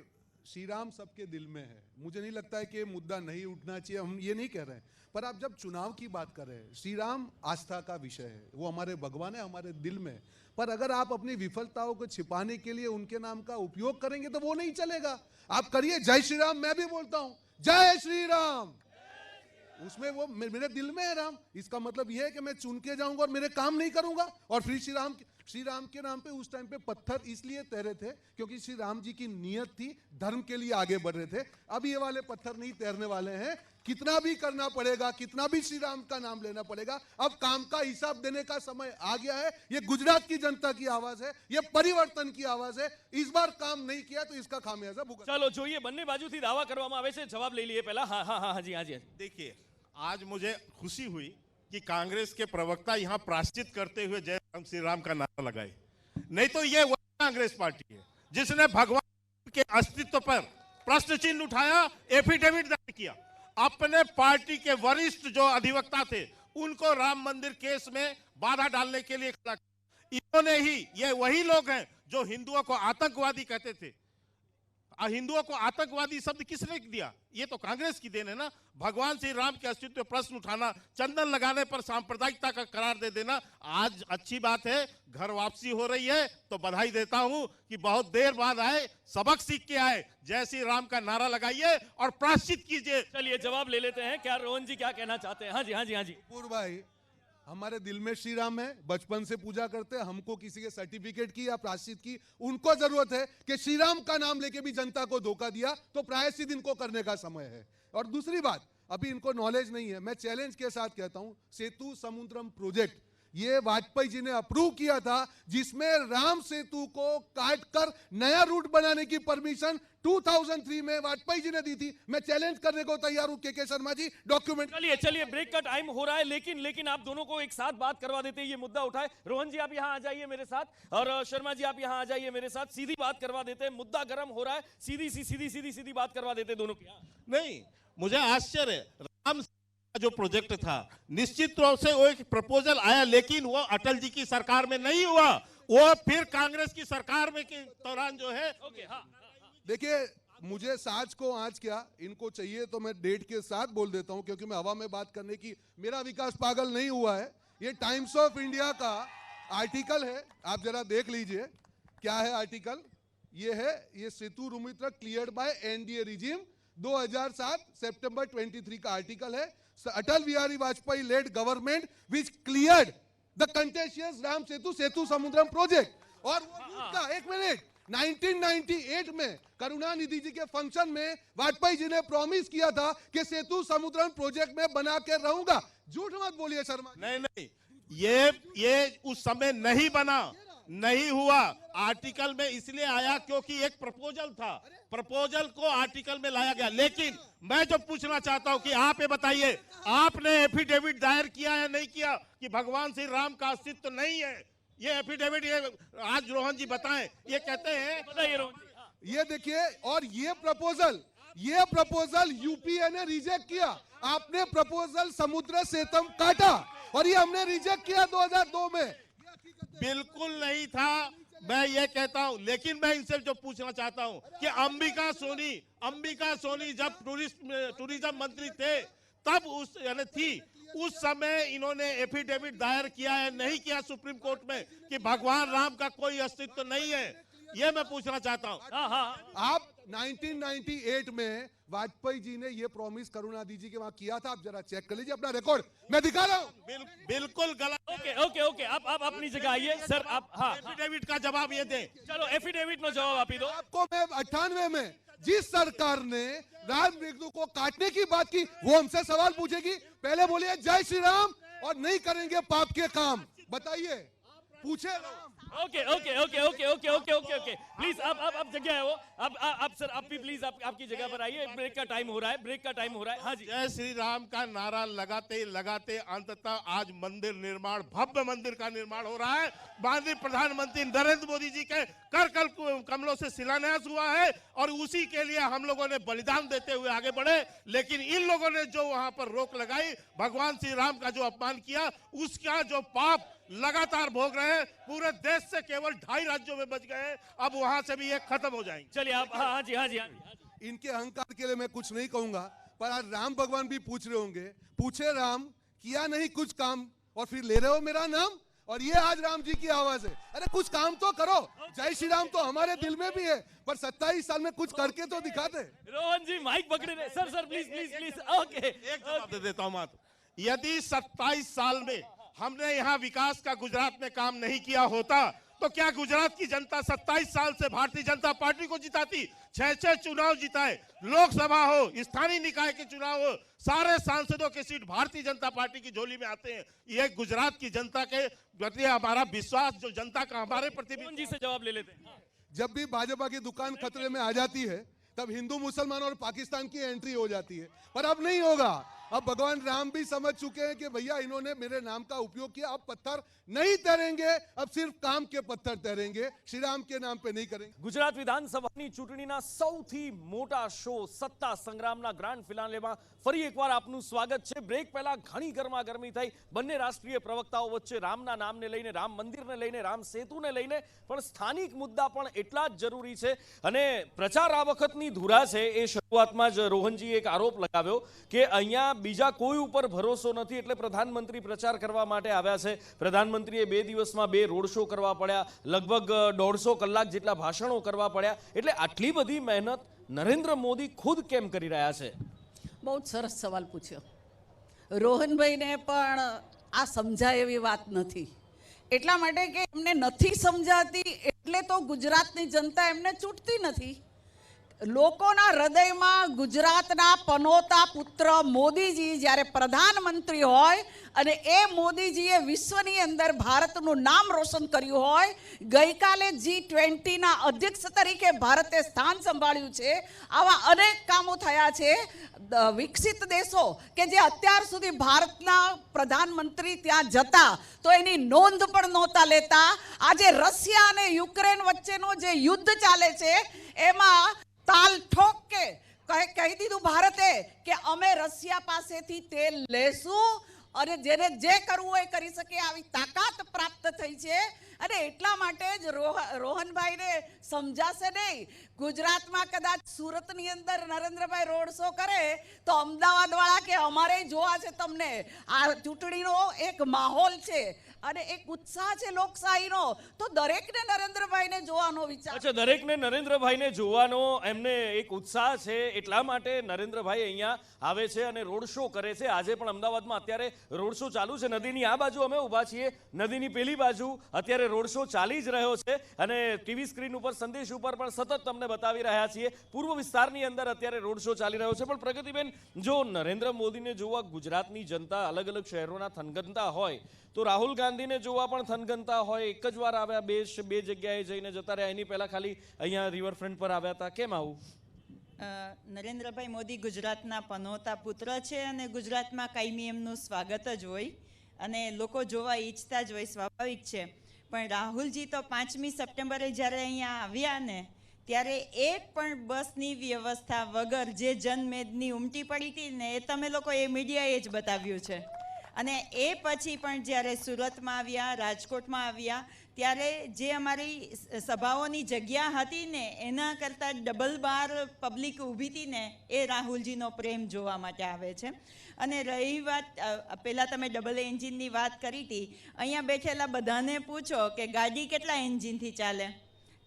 श्री राम सबके दिल में है। मुझे नहीं लगता है कि मुद्दा नहीं उठना चाहिए, हम ये नहीं कह रहे हैं। पर आप जब चुनाव की बात कर रहे हैं, श्री राम आस्था का विषय है, वो हमारे भगवान है, हमारे दिल में। पर अगर आप अपनी विफलताओं को छिपाने के लिए उनके नाम का उपयोग करेंगे तो वो नहीं चलेगा। आप करिए जय श्री राम, मैं भी बोलता हूं जय श्री राम, उसमें वो मेरे दिल में है राम। इसका मतलब यह है कि मैं चुन के जाऊंगा और मेरे काम नहीं करूंगा। और फिर श्री राम के नाम पे उस टाइम पे पत्थर इसलिए तैरे थे क्योंकि श्री राम जी की नियत थी, धर्म के लिए आगे बढ़ रहे थे। अब ये वाले पत्थर नहीं तैरने वाले हैं। कितना भी करना पड़ेगा, कितना भी श्री राम का नाम लेना पड़ेगा। अब काम का हिसाब देने का समय आ गया है। ये गुजरात की जनता की आवाज है, ये परिवर्तन की आवाज है। इस बार काम नहीं किया तो इसका खामियाजा भुगतना। चलो જોઈએ, બંને બાજુથી દાવા કરવામાં આવે છે, જવાબ લઈ લઈએ પહેલા। हाँ हाँ हाँ हाँ जी, हाँ जी। देखिए, आज मुझे खुशी हुई कि कांग्रेस के प्रवक्ता यहां प्रायश्चित करते हुए जय राम श्री राम का नारा लगाए। नहीं तो ये वही कांग्रेस पार्टी है जिसने भगवान के अस्तित्व पर प्रश्न चिन्ह उठाया, एफिडेविट दायर किया। अपने पार्टी के वरिष्ठ जो अधिवक्ता थे उनको राम मंदिर केस में बाधा डालने के लिए खड़ा किया। इन्होंने ही, ये वही लोग हैं जो हिंदुओं को आतंकवादी कहते थे। हिंदुओं को आतंकवादी शब्द किसने दिया? ये तो कांग्रेस की देन है ना। भगवान श्री राम के अस्तित्व पर प्रश्न उठाना, चंदन लगाने पर सांप्रदायिकता का करार दे देना, आज अच्छी बात है, घर वापसी हो रही है तो बधाई देता हूं कि बहुत देर बाद आए, सबक सीख के आए। जय श्री राम का नारा लगाइए और प्रायश्चित कीजिए। चलिए जवाब ले लेते हैं, क्या रोहन जी क्या कहना चाहते हैं? हाँ जी, हाँ जी, हाँ जी। पूर्व भाई, हमारे दिल में श्री राम है, बचपन से पूजा करते हैं। हमको किसी के सर्टिफिकेट की या प्रायश्चित की उनको जरूरत है कि श्री राम का नाम लेके भी जनता को धोखा दिया तो प्रायश्चित इनको करने का समय है। और दूसरी बात, अभी इनको नॉलेज नहीं है, मैं चैलेंज के साथ कहता हूं, सेतु समुद्रम प्रोजेक्ट ये वाजपेयी जी ने अप्रूव किया था, जिसमें राम सेतु को काटकर नया रूट बनाने की परमिशन 2003 में वाजपेयी जी ने दी थी। मैं चैलेंज करने को तैयार हूं के शर्मा जी, डॉक्यूमेंट। चलिए ब्रेक का टाइम हो रहा है, लेकिन आप दोनों को एक साथ बात करवा देते हैं, ये मुद्दा उठाए। रोहन जी आप यहां आ जाइए मेरे साथ, और शर्मा जी आप यहां आ जाइए मेरे साथ, सीधी बात करवा देते हैं। मुद्दा गर्म हो रहा है, सीधी बात करवा देते दोनों की। नहीं, मुझे आश्चर्य है, राम का जो प्रोजेक्ट था निश्चित रूप से वो एक प्रपोजल आया, लेकिन वो अटल जी की सरकार में नहीं हुआ, वो फिर कांग्रेस की सरकार में के दौरान जो है। देखिए, मुझे साज को आज क्या इनको चाहिए तो मैं डेट के साथ बोल देता हूं, क्योंकि मैं हवा में बात करने की, मेरा विकास पागल नहीं हुआ है। ये टाइम्स ऑफ इंडिया का आर्टिकल है, आप जरा देख लीजिए क्या है आर्टिकल। ये है, ये सेतु रुमित्रा क्लियर्ड बाय एनडीए रिजीम, 2007 सितंबर 23 का आर्टिकल है। Atal Bihari Vajpayee led government which cleared the contentious Ram Setu Samudram project. और वो का, एक मिनट, 1998 में करुणानिधि जी के फंक्शन में वाजपेयी जी ने प्रॉमिस किया था कि सेतु समुद्रम प्रोजेक्ट में बना के रहूंगा। झूठ मत बोलिए शर्मा। नहीं, ये उस समय नहीं बना, नहीं हुआ। आर्टिकल में इसलिए आया क्योंकि एक प्रपोजल था, प्रपोजल को आर्टिकल में लाया गया। लेकिन मैं जो पूछना चाहता हूं कि आप ये बताइए, आपने एफिडेविट दायर किया या नहीं किया कि भगवान श्री राम का अस्तित्व नहीं है? ये एफिडेविट, ये आज रोहन जी बताएं, ये कहते हैं, बताइए रोहन जी। ये देखिए, और ये प्रपोजल यूपीए ने रिजेक्ट किया। आपने प्रपोजल समुद्र सेतम काटा और ये हमने रिजेक्ट किया 2002 में। बिल्कुल नहीं था, मैं ये कहता हूं। लेकिन मैं इनसे जो पूछना चाहता हूं कि अंबिका सोनी जब टूरिज्म मंत्री थे तब उस समय इन्होंने एफिडेविट दायर किया है नहीं किया सुप्रीम कोर्ट में कि भगवान राम का कोई अस्तित्व नहीं है? ये मैं पूछना चाहता हूं। आप 1998 में वाजपेयी जी ने ये प्रॉमिस करुणानिधि जी के वहां किया था, आप जरा चेक कर लीजिए अपना रिकॉर्ड, मैं दिखा रहा हूं। बिल्कुल गलत। ओके, आप अपनी जगह आइए सर। आप एफिडेविट का जवाब ये दें। चलो एफिडेविट में जवाब आप ही दो। आपको मैं 98 में जिस सरकार ने राम मेघदूत को काटने की बात की, वो हमसे सवाल पूछेगी, पहले बोलिए जय श्री राम और नहीं करेंगे पाप के काम। बताइए, पूछे। ओके प्लीज आप जगह है वो, अब सर आप भी प्लीज आपकी जगह पर आइए। ब्रेक का टाइम हो रहा है, हाँ जी। जय श्री राम का नारा लगाते अंततः आज मंदिर निर्माण, भव्य मंदिर का निर्माण हो रहा है। माननीय प्रधानमंत्री नरेंद्र मोदी जी के कर कमलों से शिलान्यास हुआ है और उसी के लिए हम लोगों ने बलिदान देते हुए आगे बढ़े। लेकिन इन लोगों ने जो वहां पर रोक लगाई, भगवान श्री राम का जो अपमान किया, उसका जो पाप लगातार भोग रहे हैं। पूरे देश से केवल 2.5 राज्यों में बच गए, अब वहां से भी ये खत्म हो जाएंगे। चलिए आप, हाँ जी। इनके अहंकार के लिए मैं कुछ नहीं कहूंगा, पर आज राम भगवान भी पूछ रहे होंगे, पूछे राम किया नहीं कुछ काम और फिर ले रहे हो मेरा नाम। और ये आज राम जी की आवाज है, अरे कुछ काम तो करो। जय श्री राम तो हमारे दिल में भी है, पर 27 साल में कुछ करके तो दिखाते। रोहन जी माइक पकड़े रहे। Sir please. ओके, एक जवाब दे देता हूं मात्र, यदि 27 साल में हमने यहाँ विकास का गुजरात में काम नहीं किया होता तो क्या गुजरात की जनता 27 साल से भारतीय जनता पार्टी को जिताती? 6 चुनाव जिताए, लोकसभा हो, स्थानीय निकाय के चुनाव हो, सारे सांसदों के सीट भारतीय जनता पार्टी की झोली में आते हैं। ये गुजरात की जनता के प्रति हमारा विश्वास, जो जनता का हमारे प्रति। जी से जवाब ले लेते हैं। जब भी भाजपा की दुकान खतरे में आ जाती है तब हिंदू मुसलमान और पाकिस्तान की एंट्री हो जाती है, पर अब नहीं होगा। अब भगवान राम भी समझ चुके हैं कि भैया इन्होंने मेरे नाम का उपयोग किया, अब पत्थर नहीं तैरेंगे, अब सिर्फ काम के पत्थर तैरेंगे, श्री राम के नाम पे नहीं करेंगे। ગુજરાત વિધાનસભાની ચૂંટણીના સૌથી મોટા શો સત્તા સંગ્રામના ગ્રાન્ડ ફિનાલેમાં ફરી એકવાર આપનું સ્વાગત છે। બ્રેક પહેલા ઘણી ગરમાગરમી થઈ બંને રાષ્ટ્રીય પ્રવક્તાઓ વચ્ચે રામના નામને લઈને, રામ મંદિરને લઈને, રામ સેતુને લઈને, પણ સ્થાનિક મુદ્દા પણ એટલા જ જરૂરી છે। અને પ્રચાર આ વખતની ધુરા છે એ શરૂઆતમાં જ રોહનજીએ એક આરોપ લગાવ્યો કે અહીંયા બીજા કોઈ ઉપર ભરોસો નથી એટલે પ્રધાનમંત્રી પ્રચાર કરવા માટે આવ્યા છે। પ્રધાનમંત્રીએ 2 દિવસમાં 2 રોડ શો કરવા પડ્યા, લગભગ 150 કલાક જેટલા ભાષણો કરવા પડ્યા, એટલે આટલી બધી મહેનત નરેન્દ્ર મોદી ખુદ કેમ કરી રહ્યા છે? બહુ જ સરસ સવાલ પૂછ્યો। રોહનભાઈને પણ આ સમજાય એવી વાત નથી, એટલા માટે કે એમને નથી સમજાતી એટલે તો ગુજરાતની જનતા એમને ચૂંટતી નથી। લોકોના હૃદયમાં ગુજરાતના પનોતા પુત્ર મોદીજી જ્યારે પ્રધાનમંત્રી હોય અને એ મોદીજીએ વિશ્વની અંદર ભારતનું નામ રોશન કર્યું હોય, ગઈકાલે G20ના અધ્યક્ષ તરીકે ભારતે સ્થાન સંભાળ્યું છે, આવા અનેક કામો થયા છે। વિકસિત દેશો કે જે અત્યાર સુધી ભારતના પ્રધાનમંત્રી ત્યાં જતા તો એની નોંધ પણ નહોતા લેતા। આજે રશિયા અને યુક્રેન વચ્ચેનો જે યુદ્ધ ચાલે છે એમાં તાલ ઠોક કે કહી દીધું ભારતે કે અમે રશિયા પાસેથી તેલ લેશું અને જેને જે કરવું હોય કરી શકે આવી તાકાત પ્રાપ્ત થઈ છે। અને એટલા માટે જ રોહનભાઈને સમજાશે નહીં। ગુજરાતમાં કદાચ સુરતની અંદર નરેન્દ્રભાઈ રોડ શો કરે તો અમદાવાદવાળા કે અમારે જોવા છે તમને। આ ચૂંટણીનો એક માહોલ છે અને એક ઉત્સાહ છે લોકશાહીનો, તો દરેકને નરેન્દ્રભાઈને જોવાનો વિચાર। અચ્છા, દરેકને નરેન્દ્રભાઈને જોવાનો એમને એક ઉત્સાહ છે, એટલા માટે નરેન્દ્રભાઈ અહીંયા આવે છે અને રોડ શો કરે છે। આજે પણ અમદાવાદમાં અત્યારે રોડ શો ચાલુ છે। નદીની આ બાજુ અમે ઊભા છીએ, નદીની પેલી બાજુ અત્યારે રોડ શો ચાલી જ રહ્યો છે અને ટીવી સ્ક્રીન ઉપર, સંદેશ ઉપર પણ સતત તમને બતાવી રહ્યા છીએ। પૂર્વ વિસ્તારની અંદર અત્યારે રોડ શો ચાલી રહ્યો છે। પણ પ્રગતિબેન, જો નરેન્દ્ર મોદીને જોવા ગુજરાતની જનતા અલગ અલગ શહેરોના થનગનતા હોય તો રાહુલ ગાંધીને જોવા પણ થનગનતા હોય। એક જ વાર આવ્યા, બે જગ્યાએ જઈને જતા રહ્યા, એની પહેલા ખાલી અહીંયા રિવરફ્રન્ટ પર આવ્યા હતા, કેમ આવું? નરેન્દ્રભાઈ મોદી ગુજરાતના પનોતા પુત્ર છે અને ગુજરાતમાં કાયમી એમનું સ્વાગત જ હોય અને લોકો જોવા ઈચ્છતા જ હોય, સ્વાભાવિક છે। પણ રાહુલજી તો 5મી સપ્ટેમ્બરે જ્યારે અહીંયા આવ્યા ને ત્યારે એક પણ બસની વ્યવસ્થા વગર જે જનમેદની ઉમટી પડી હતી ને એ તમે લોકો એ મીડિયાએ જ બતાવ્યું છે। અને એ પછી પણ જ્યારે સુરતમાં આવ્યા, રાજકોટમાં આવ્યા, ત્યારે જે અમારી સભાઓની જગ્યા હતી ને એના કરતાં ડબલ બાર પબ્લિક ઊભી હતી ને એ રાહુલજીનો પ્રેમ જોવા માટે આવે છે। અને રહી વાત, પહેલાં તમે ડબલ એન્જિનની વાત કરી હતી, અહીંયા બેઠેલા બધાને પૂછો કે ગાડી કેટલા એન્જિનથી ચાલે,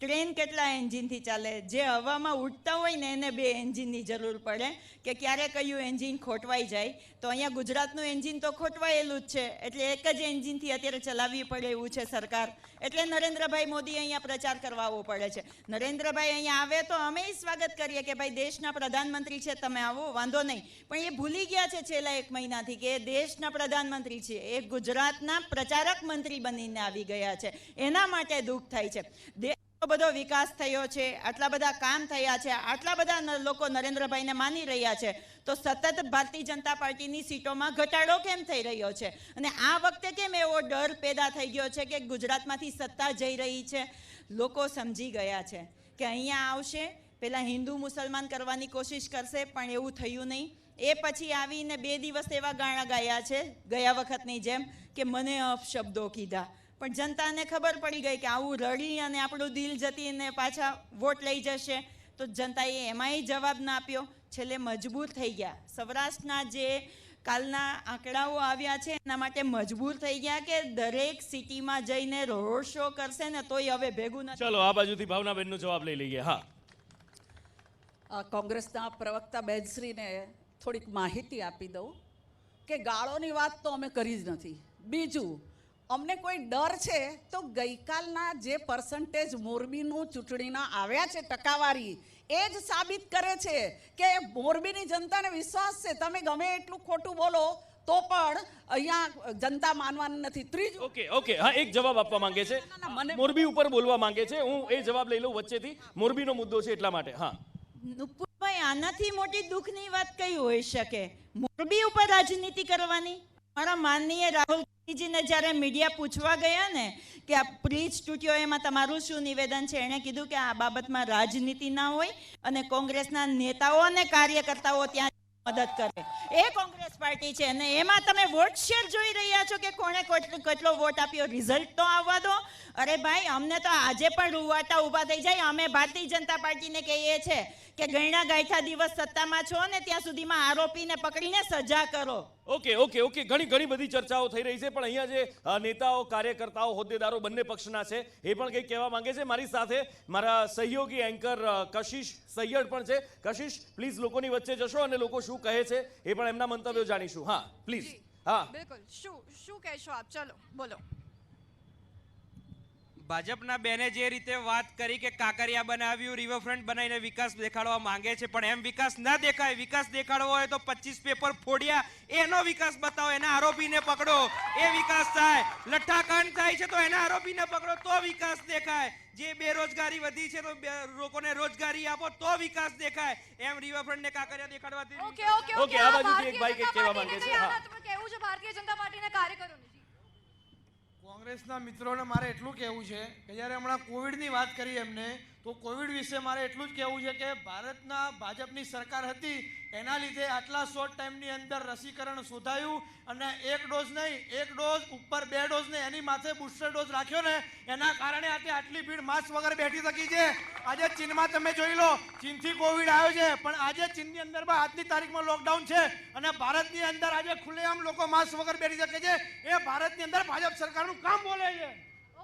ટ્રેન કેટલા એન્જિનથી ચાલે? જે હવામાં ઉડતા હોય ને એને 2 એન્જિનની જરૂર પડે કે ક્યારે કયું એન્જિન ખોટવાઈ જાય, તો અહીંયા ગુજરાતનું એન્જિન તો ખોટવાયેલું જ છે, એટલે એક જ એન્જિનથી અત્યારે ચલાવવી પડે એવું છે સરકાર। એટલે નરેન્દ્રભાઈ મોદી અહીંયા પ્રચાર કરવા આવવો પડે છે। નરેન્દ્રભાઈ અહીંયા આવે તો અમે સ્વાગત કરીએ કે ભાઈ દેશના પ્રધાનમંત્રી છે, તમે આવો, વાંધો નહીં। પણ એ ભૂલી ગયા છે છેલ્લા 1 મહિનાથી કે એ દેશના પ્રધાનમંત્રી છે, એ ગુજરાતના પ્રચારક મંત્રી બનીને આવી ગયા છે, એના માટે દુઃખ થાય છે। બધો વિકાસ થયો છે, આટલા બધા કામ થયા છે, આટલા બધા લોકો નરેન્દ્રભાઈને માની રહ્યા છે, તો સતત ભારતીય જનતા પાર્ટીની સીટોમાં ઘટાડો કેમ થઈ રહ્યો છે? અને આ વખતે કેમ એવો ડર પેદા થઈ ગયો છે કે ગુજરાતમાંથી સત્તા જઈ રહી છે? લોકો સમજી ગયા છે કે અહીંયા આવશે, પહેલાં હિન્દુ મુસલમાન કરવાની કોશિશ કરશે, પણ એવું થયું નહીં। એ પછી આવીને 2 દિવસ એવા ગાણા ગાયા છે ગયા વખતની જેમ કે મને અપશબ્દો કીધા, પણ જનતાને ખબર પડી ગઈ કે આવું રડી અને આપણું દિલ જતીને પાછા વોટ લઈ જશે, તો જનતાએ એમાંય જવાબ ના આપ્યો, છેલ્લે મજબૂર થઈ ગયા। સૌરાષ્ટ્રના જે કાલના આંકડાઓ આવ્યા છે એના માટે મજબૂર થઈ ગયા કે દરેક સિટીમાં જઈને રોડ શો કરશે ને તોય હવે ભેગું નથી। ચલો આ બાજુથી ભાવનાબેનનો જવાબ લઈ લઈએ। હા, કોંગ્રેસના પ્રવક્તા બેનશ્રીને થોડીક માહિતી આપી દઉં કે ગાળોની વાત તો અમે કરી જ નથી। બીજું, અમને કોઈ ડર છે તો ગઈકાલના જે પર્સન્ટેજ મોરબીનું ચૂંટણીના આવ્યા છે ટકાવારી એ જ સાબિત કરે છે કે મોરબીની જનતાને વિશ્વાસ છે। તમે ગમે એટલું ખોટું બોલો તો પણ અહીંયા જનતા માનવાની નથી। ત્રીજું, ઓકે, હા, એક જવાબ આપવા માંગે છે, મોરબી ઉપર બોલવા માંગે છે, હું એ જવાબ લઈ લઉં વચ્ચેથી। મોરબીનો મુદ્દો છે એટલા માટે। હા, નુપુરભાઈ આનાથી મોટી દુઃખની વાત કઈ હોઈ શકે? મોરબી ઉપર રાજનીતિ કરવાની? મારા માનનીય રાહુલ ગાંધીજીને જ્યારે મીડિયા પૂછવા ગયા ને કે આ બ્રિજ તૂટ્યો એમાં તમારું શું નિવેદન છે, એણે કીધું કે આ બાબતમાં રાજનીતિ ના હોય અને કોંગ્રેસના નેતાઓ અને કાર્યકર્તાઓ ત્યાં મદદ કરે. એ કોંગ્રેસ પાર્ટી છે અને એમાં તમે વોટ શેર જોઈ રહ્યા છો કે કોણે કેટલો વોટ આપ્યો. રિઝલ્ટ તો આવવા દો. અરે ભાઈ, અમને તો આજે પણ રૂવાટા ઊભા થઈ જાય. અમે ભારતીય જનતા પાર્ટીને કહીએ છે કે ગયણા ગાયઠા દિવસ સત્તામાં છો ને ત્યાં સુધીમાં આરોપીને પકડીને સજા કરો. ઓકે ઘણી બધી ચર્ચાઓ થઈ રહી છે, પણ અહીંયા જે નેતાઓ, કાર્યકર્તાઓ, હોદ્દેદારો બંને પક્ષના છે એ પણ કંઈક કહેવા માંગે છે. મારી સાથે મારા સહયોગી એન્કર કશિશ સૈયડ પણ છે. કશિશ, પ્લીઝ લોકોની વચ્ચે જશો અને લોકો શું કહે છે એ પણ એમના મંતવ્યો જાણીશું. હા પ્લીઝ. હા બિલકુલ. શું કહેશો આપ? ચલો બોલો. ભાજપના બેને જે રીતે વાત કરી કે કાંકરિયા બનાવ્યું, રિવરફ્રન્ટ બનાવીને વિકાસ દેખાડવા માંગે છે, પણ એમ વિકાસ ના દેખાય. વિકાસ દેખાડવો હોય તો 25 પેપર ફોડ્યા એનો વિકાસ બતાવો, એના આરોપીને પકડો, એ વિકાસ થાય. લઠ્ઠાકાંડ થાય છે તો એના આરોપીને પકડો તો વિકાસ દેખાય. જે બેરોજગારી વધી છે તો લોકોને રોજગારી આપો તો વિકાસ દેખાય. એમ રિવરફ્રન્ટ ને કાંકરિયા દેખાડવાથી ઓકે આ બાજુથી એક ભાઈ કંઈક કહેવા માંગે છે. હા, કેવું છે ભારતીય જનતા પાર્ટીના કાર્યકરોને? કોંગ્રેસના મિત્રોને મારે એટલું કહેવું છે કે જ્યારે હમણાં કોવિડની વાત કરી એમને, તો કોવિડ વિશે મારે એટલું જ કહેવું છે કે ભારતના ભાજપની સરકાર હતી એના લીધે આટલા શોર્ટ ટાઈમની અંદર રસીકરણ શોધાયું અને એક ડોઝ નહીં, એક ડોઝ ઉપર 2 ડોઝ ને એની માથે બુસ્ટર ડોઝ રાખ્યો ને એના કારણે આજે આટલી ભીડ માસ્ક વગર બેઠી શકી છે. આજે ચીનમાં તમે જોઈ લો, ચીનથી કોવિડ આવ્યો છે, પણ આજે ચીનની અંદર આજની તારીખમાં લોકડાઉન છે અને ભારતની અંદર આજે ખુલ્લેઆમ લોકો માસ્ક વગર બેઠી શકે છે. એ ભારતની અંદર ભાજપ સરકારનું કામ બોલે છે.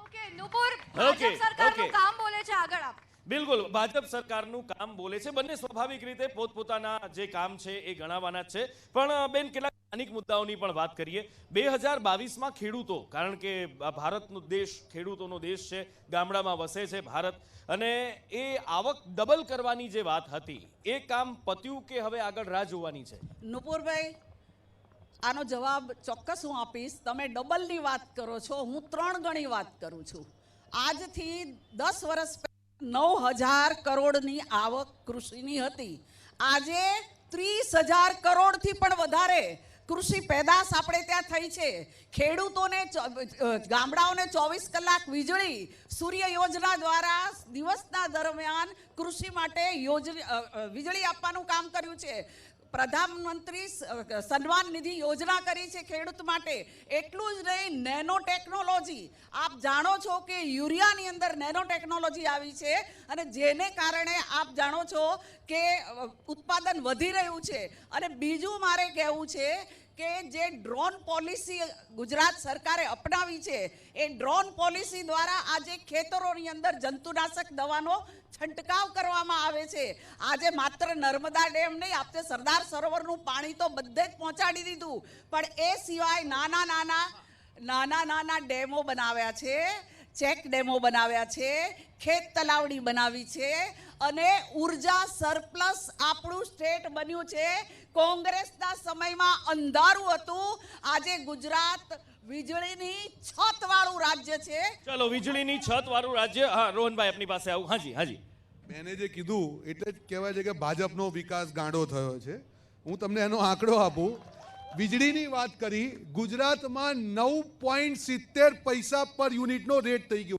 ઓકે નુપુર, ભાજપ સરકારનું કામ બોલે છે. આગળ આપ. બિલકુલ, ભાજપ સરકારનું કામ બોલે છે. બંને સ્વાભાવિક રીતે પોતપોતાના જે કામ છે એ ગણાવવાના જ છે. પણ બેન, કેટલાક સ્થાનિક મુદ્દાઓની પણ વાત કરીએ. 2022માં ખેડૂતો, કારણ કે ભારતનો દેશ ખેડૂતોનો દેશ છે, ગામડામાં વસે છે ભારત, અને એ આવક ડબલ કરવાની જે વાત હતી એ કામ પત્યું કે હવે આગળ રાહ જોવાની છે? નુપુરભાઈ, આનો જવાબ ચોક્કસ હું આપીશ. તમે ડબલની વાત કરો છો, હું 3 ગણી વાત કરું છું. આજથી 10 વર્ષ 9,000 કરોડની આવક કૃષિની હતી. આજે 30,000 કરોડથી પણ વધારે કૃષિ પેદાશ આપણે ત્યાં થઈ છે. ખેડૂતોને ગામડાઓને 24 કલાક વીજળી સૂર્ય યોજના દ્વારા દિવસના દરમિયાન કૃષિ માટે વીજળી આપવાનું કામ કર્યું છે. પ્રધાનમંત્રી સન્માન નિધિ યોજના કરી છે ખેડૂત માટે. એટલું જ નહીં, નેનો ટેકનોલોજી, આપ જાણો છો કે યુરિયાની અંદર નેનો ટેકનોલોજી આવી છે અને જેને કારણે આપ જાણો છો કે ઉત્પાદન વધી રહ્યું છે. અને બીજું મારે કહેવું છે કે જે ડ્રોન પોલિસી ગુજરાત સરકારે અપનાવી છે, એ ડ્રોન પોલિસી દ્વારા આજે ખેતરોની અંદર જંતુનાશક દવાનો છંટકાવ કરવામાં આવે છે. આજે માત્ર નર્મદા ડેમ નહીં, આપણે સરદાર સરોવરનું પાણી તો બધે જ પહોંચાડી દીધું, પણ એ સિવાય નાના ડેમો બનાવ્યા છે, ચેક ડેમો બનાવ્યા છે, ખેત તલાવડી બનાવી છે અને ઉર્જા સરપ્લસ આપણું સ્ટેટ બન્યું છે. કોંગ્રેસના સમયમાં અંધારું હતું, આજે ગુજરાત વીજળીની છત વાળું રાજ્ય છે. ચલો, વીજળીની છત વાળું રાજ્ય. હા રોહનભાઈ, આપની પાસે આવું. હાજી. મેને જે કીધું એટલે જ કહેવાય છે કે ભાજપનો વિકાસ ગાંડો થયો છે. હું તમને એનો આંકડો આપું. વીજળીની વાત કરી, ગુજરાતમાં 9.70 પૈસા પર યુનિટનો રેટ થઈ ગયો.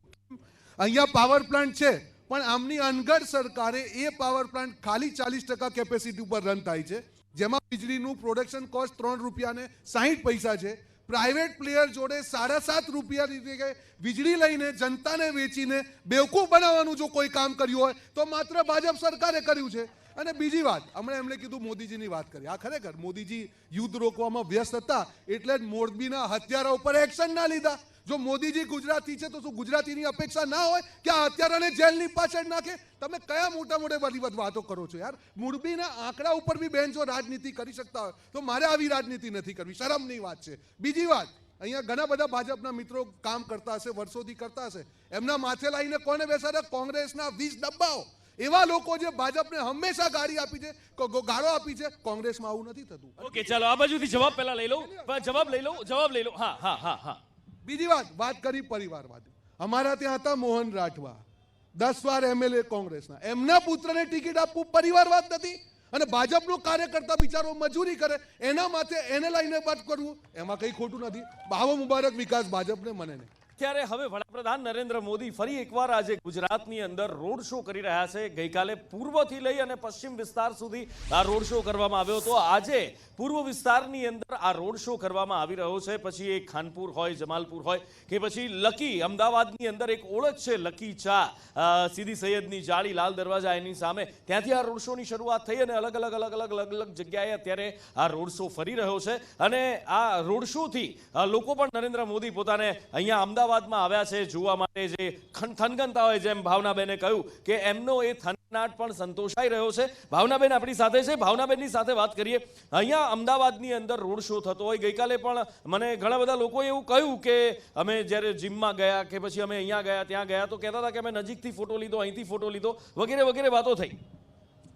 અહીંયા પાવર પ્લાન્ટ છે, પણ આમની અનગઢ સરકારે એ પાવર પ્લાન્ટ ખાલી 40% કેપેસિટી ઉપર રન થાય છે, જેમાં વીજળીનું પ્રોડક્શન કોસ્ટ 3 રૂપિયા ને 60 પૈસા છે. પ્રાઇવેટ પ્લેયર જોડે 7.5 રૂપિયા વીજળી લઈને જનતાને વેચીને બેવકૂફ બનાવવાનું જો કોઈ કામ કર્યું હોય તો માત્ર ભાજપ સરકારે કર્યું છે. અને બીજી વાત, હમણાં એમણે કીધું મોદીજીની વાત કરી. આ ખરેખર મોદીજી યુદ્ધ રોકવામાં વ્યસ્ત હતા એટલે જ મોરબીના હત્યારા ઉપર એક્શન ના લીધા. જો મોદીજી ગુજરાતી છે તો શું ગુજરાતીની અપેક્ષા ના હોય કે આ હત્યારાને જેલની પાછળ નાખે? તમે કયા મોટા બધી વાતો કરો છો યાર? મોરબીના આંકડા ઉપર બી બેન જો રાજનીતિ કરી શકતા હોય તો મારે આવી રાજનીતિ નથી કરવી. શરમની વાત છે. બીજી વાત, અહીંયા ઘણા બધા ભાજપના મિત્રો કામ કરતા હશે, વર્ષોથી કરતા હશે, એમના માથે લાવીને કોને બેસાડે? કોંગ્રેસના 20 ડબ્બાઓ. એવા લોકો જે ભાજપને હંમેશા ગાડી આપી છે, ગાળો આપી છે. કોંગ્રેસમાં આવું નથી થતું. ઓકે, ચાલો આ બાજુથી જવાબ પહેલા લઈ લઉં. જવાબ લઈ લઉં. હા. બીજી વાત કરી પરિવારવાદ. અમારા ત્યાં હતા મોહન રાઠવા, 10 વાર MLA કોંગ્રેસના. એમના પુત્રને ટિકિટ આપવું પરિવારવાદ નથી? અને ભાજપનો કાર્યકર્તા બિચારો મજૂરી કરે એના માથે એને લઈને વાત કરવું એમાં કંઈ ખોટું નથી. બહુ મુબારક વિકાસ ભાજપને, મને નહીં. ત્યારે હવે વડાપ્રધાન નરેન્દ્ર મોદી ફરી એકવાર આજે ગુજરાતની અંદર રોડ શો કરી રહ્યા છે. ગઈકાલે પૂર્વથી લઈ અને પશ્ચિમ વિસ્તાર સુધી આ રોડ શો કરવામાં આવ્યો હતો. આજે પૂર્વ વિસ્તારની અંદર આ રોડ શો કરવામાં આવી રહ્યો છે. પછી એ ખાનપુર હોય, જમાલપુર હોય કે પછી લકી, અમદાવાદની અંદર એક ઓળખ છે લકી ચા, સીદી સૈયદની જાળી, લાલ દરવાજા એની સામે, ત્યાંથી આ રોડ શોની શરૂઆત થઈ અને અલગ અલગ જગ્યાએ અત્યારે આ રોડ શો ફરી રહ્યો છે. અને આ રોડ શોથી લોકો પણ નરેન્દ્ર મોદી પોતાને અહીંયા અમદાવાદમાં આવ્યા છે જોવા માટે. જે થનગનતા હોય, જેમ ભાવનાબેને કહ્યું કે એમનો એ થનગનાટ પણ સંતોષાઈ રહ્યો છે. ભાવનાબેન આપણી સાથે છે, ભાવનાબેનની સાથે વાત કરીએ. અહીંયા અમદાવાદની અંદર રોડ શો થતો હોય, ગઈકાલે પણ મને ઘણા બધા લોકોએ એવું કહ્યું કે અમે જ્યારે જીમમાં ગયા કે પછી અમે અહીંયા ગયા ત્યાં ગયા તો કહેતા હતા કે અમે નજીકથી ફોટો લીધો, અહીંથી ફોટો લીધો, વગેરે વગેરે વાતો થઈ.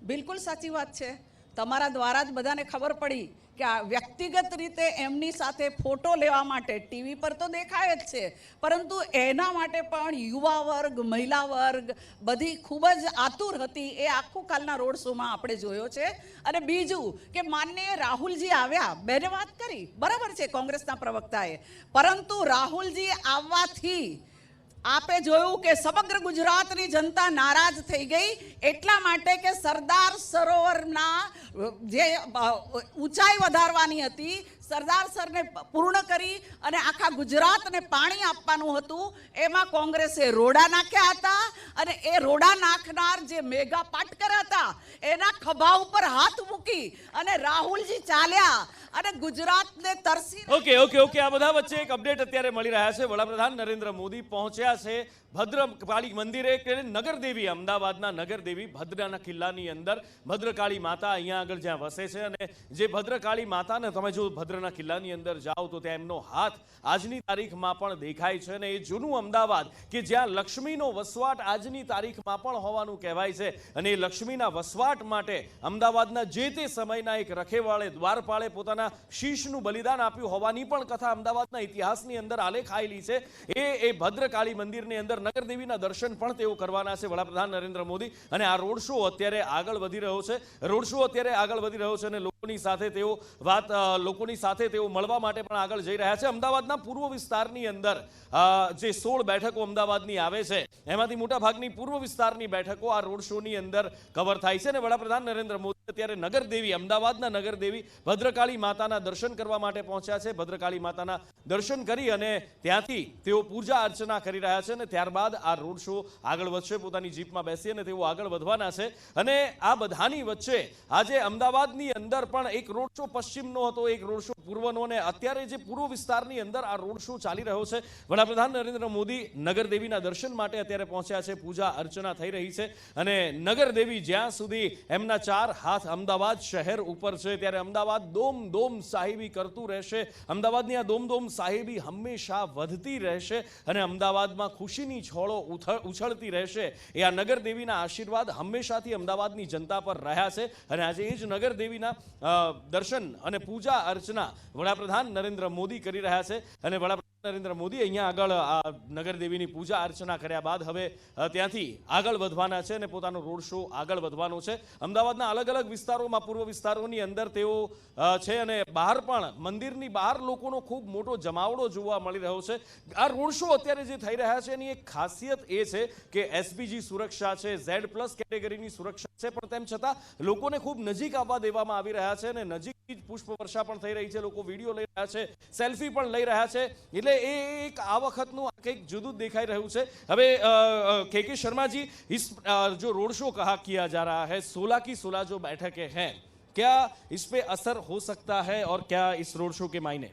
બિલકુલ સાચી વાત છે. તમારા દ્વારા જ બધાને ખબર પડી કે આ વ્યક્તિગત રીતે એમની સાથે ફોટો લેવા માટે ટીવી પર તો દેખાય જ છે, પરંતુ એના માટે પણ યુવા વર્ગ, મહિલા વર્ગ બધી ખૂબ જ આતુર હતી. એ આખું કાલના રોડ શોમાં આપણે જોયો છે. અને બીજું કે માનનીય રાહુલજી આવ્યા, બેને વાત કરી, બરાબર છે કોંગ્રેસના પ્રવક્તાએ, પરંતુ રાહુલજી આવવાથી આપે જોયું કે સમગ્ર ગુજરાતની જનતા નારાજ થઈ ગઈ. એટલા માટે કે સરદાર સરોવરના જે ઊંચાઈ વધારવાની હતી, સરદાર સરને પૂર્ણ કરી અને આખા ગુજરાતને પાણી આપવાનું હતું, એમાં કોંગ્રેસે રોડા નાખ્યા હતા. અને એ રોડા નાખનાર જે મેગા પાટકર હતા એના ખભા ઉપર હાથ મૂકી અને રાહુલજી ચાલ્યા અને ગુજરાતને તરસી. ઓકે આ બધા વચ્ચે એક અપડેટ અત્યારે મળી રહ્યા છે. વડાપ્રધાન નરેન્દ્ર મોદી પહોંચ્યા છે ભદ્રકાળી મંદિરે, કે નગરદેવી, અમદાવાદના નગરદેવી ભદ્રના કિલ્લાની અંદર ભદ્રકાળી માતા અહીંયા આગળ જ્યાં વસે છે. અને જે ભદ્રકાળી માતાને તમે જો ભદ્રના કિલ્લાની અંદર જાઓ તો ત્યાં એમનો હાથ આજની તારીખમાં પણ દેખાય છે. અને એ જૂનું અમદાવાદ કે જ્યાં લક્ષ્મીનો વસવાટ આજની તારીખમાં પણ હોવાનું કહેવાય છે. અને એ લક્ષ્મીના વસવાટ માટે અમદાવાદના જે તે સમયના એક રખેવાળે, દ્વારપાળે પોતાના શીશનું બલિદાન આપ્યું હોવાની પણ કથા અમદાવાદના ઇતિહાસની અંદર આલેખાયેલી છે. એ ભદ્રકાળી મંદિરની અંદર નગરદેવીના દર્શન પણ તેઓ કરવાના છે વડાપ્રધાન નરેન્દ્ર મોદી. અને આ રોડ શો અત્યારે આગળ વધી રહ્યો છે. અને લોકોની સાથે તેઓ મળવા માટે પણ આગળ જઈ રહ્યા છે. અમદાવાદના પૂર્વ વિસ્તારની અંદર જે 16 બેઠકો અમદાવાદની આવે છે એમાંથી મોટા ભાગની પૂર્વ વિસ્તારની બેઠકો આ રોડ શોની અંદર કવર થાય છે. અને વડાપ્રધાન નરેન્દ્ર મોદી અત્યારે નગરદેવી, અમદાવાદના નગરદેવી ભદ્રકાળી માતાના દર્શન કરવા માટે પહોંચ્યા છે. ભદ્રકાળી માતાના દર્શન કરી અને ત્યાંથી તેઓ પૂજા અર્ચના કરી રહ્યા છે. અને ત્યારબાદ આ રોડ શો આગળ વધશે. પોતાની જીપમાં બેસી અને તેઓ આગળ વધવાના છે. અને આ બધાની વચ્ચે આજે અમદાવાદની અંદર પણ એક રોડ શો પશ્ચિમનો હતો, એક રોડ શો પૂર્વનો, અને અત્યારે જે પૂર્વ વિસ્તારની અંદર આ રોડ શો ચાલી રહ્યો છે. વડાપ્રધાન નરેન્દ્ર મોદી નગરદેવીના દર્શન માટે અત્યારે પહોંચ્યા છે. પૂજા અર્ચના થઈ રહી છે. અને નગરદેવી જ્યાં સુધી એમના 4 હાથ અમદાવાદ શહેર ઉપર છે, ત્યારે અમદાવાદ દોમ દોમ સાહેબી કરતું રહેશે. અમદાવાદની આ દોમ દોમ સાહેબી હંમેશા વધતી રહેશે અને અમદાવાદમાં ખુશીની છોળો ઉછળતી રહેશે. એ આ નગરદેવીના આશીર્વાદ હંમેશાથી અમદાવાદની જનતા પર રહ્યા છે. અને આજે એ જ નગરદેવીના દર્શન અને પૂજા અર્ચના વડાપ્રધાન નરેન્દ્ર મોદી કરી રહ્યા છે. અને વડાપ્રધાન નરેન્દ્ર મોદી અહીંયા આગળ આ નગરદેવીની પૂજા અર્ચના કર્યા બાદ હવે ત્યાંથી આગળ વધવાના છે અને પોતાનો રોડ શો આગળ વધવાનો છે. અમદાવાદના અલગ અલગ વિસ્તારોમાં, પૂર્વ વિસ્તારોની અંદર તેઓ છે. અને બહાર પણ, મંદિરની બહાર લોકોનો ખૂબ મોટો જમાવડો જોવા મળી રહ્યો છે. આ રોડ શો અત્યારે જે થઈ રહ્યા છે એની એક ખાસિયત એ છે કે એસપીજી સુરક્ષા છે, Z+ કેટેગરીની સુરક્ષા છે, પણ તેમ છતાં લોકોને ખૂબ નજીક આવવા દેવામાં આવી રહ્યા છે. અને નજીકથી જ પુષ્પવર્ષા પણ થઈ રહી છે. લોકો વિડીયો લઈ રહ્યા છે, સેલ્ફી પણ લઈ રહ્યા છે. એટલે एक आ वखतનું કંઈક જુદું દેખાઈ રહ્યું છે. હવે के शर्मा जी, इस जो रोड शो कहा किया जा रहा है, 16 की 16 जो बैठकें हैं, क्या इस पे असर हो सकता है और क्या इस रोड शो के मायने?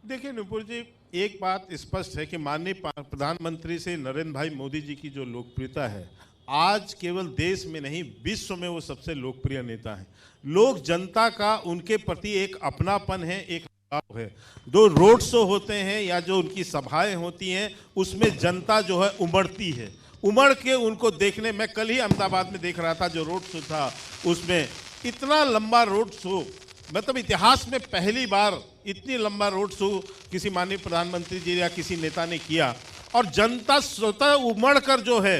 देखिए नुपुर जी, एक बात स्पष्ट है कि माननीय प्रधानमंत्री से नरेंद्र भाई मोदी जी की जो लोकप्रियता है, आज केवल देश में नहीं विश्व में वो सबसे लोकप्रिय नेता हैं. लोग, जनता का उनके प्रति एक अपनापन है, एक है. जो रोड शो होते हैं या जो उनकी सभाएं होती हैं उसमें जनता जो है उमड़ती है. उमड़ के उनको देखने, मैं कल ही अहमदाबाद में देख रहा था, जो रोड शो था उसमें इतना लंबा रोड शो, मतलब इतिहास में पहली बार इतनी लंबा रोड शो किसी माननीय प्रधानमंत्री जी या किसी नेता ने किया. और जनता स्वतः उमड़ कर जो है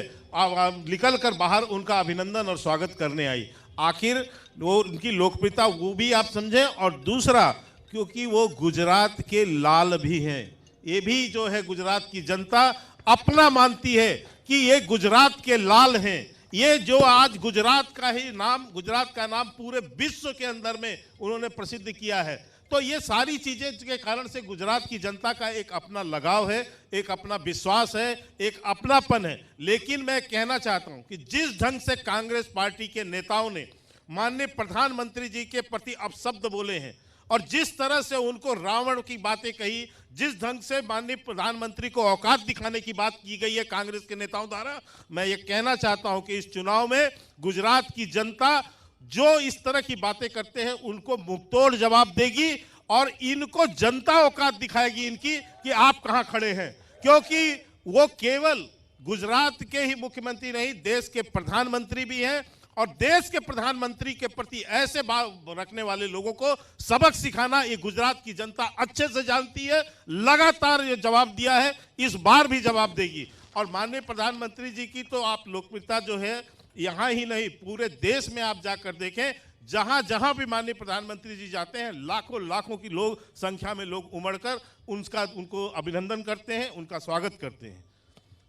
निकल कर बाहर उनका अभिनंदन और स्वागत करने आई. आखिर वो उनकी लोकप्रियता वो भी आप समझें, और दूसरा क्योंकि वो गुजरात के लाल भी हैं। ये भी जो है गुजरात की जनता अपना मानती है कि ये गुजरात के लाल हैं। ये जो आज गुजरात का नाम पूरे विश्व के अंदर में उन्होंने प्रसिद्ध किया है। तो ये सारी चीजें के कारण से गुजरात की जनता का एक अपना लगाव है, एक अपना विश्वास है, एक अपनापन है। लेकिन मैं कहना चाहता हूं कि जिस ढंग से कांग्रेस पार्टी के नेताओं ने माननीय प्रधानमंत्री जी के प्रति अपशब्द बोले हैं और जिस तरह से उनको रावण की बातें कही, जिस ढंग से माननीय प्रधानमंत्री को औकात दिखाने की बात की गई है कांग्रेस के नेताओं द्वारा, मैं ये कहना चाहता हूं कि इस चुनाव में गुजरात की जनता जो इस तरह की बातें करते हैं उनको मुंहतोड़ जवाब देगी और इनको जनता औकात दिखाएगी इनकी कि आप कहां खड़े हैं। क्योंकि वो केवल गुजरात के ही मुख्यमंत्री नहीं, देश के प्रधानमंत्री भी हैं और देश के प्रधानमंत्री के प्रति ऐसे भाव रखने वाले लोगों को सबक सिखाना ये गुजरात की जनता अच्छे से जानती है। लगातार ये जवाब दिया है, इस बार भी जवाब देगी। और माननीय प्रधानमंत्री जी की तो आप लोकप्रियता जो है यहां ही नहीं पूरे देश में आप जाकर देखें, जहां जहां भी माननीय प्रधानमंत्री जी जाते हैं लाखों लाखों की संख्या में लोग उमड़कर उनको अभिनंदन करते हैं, उनका स्वागत करते हैं।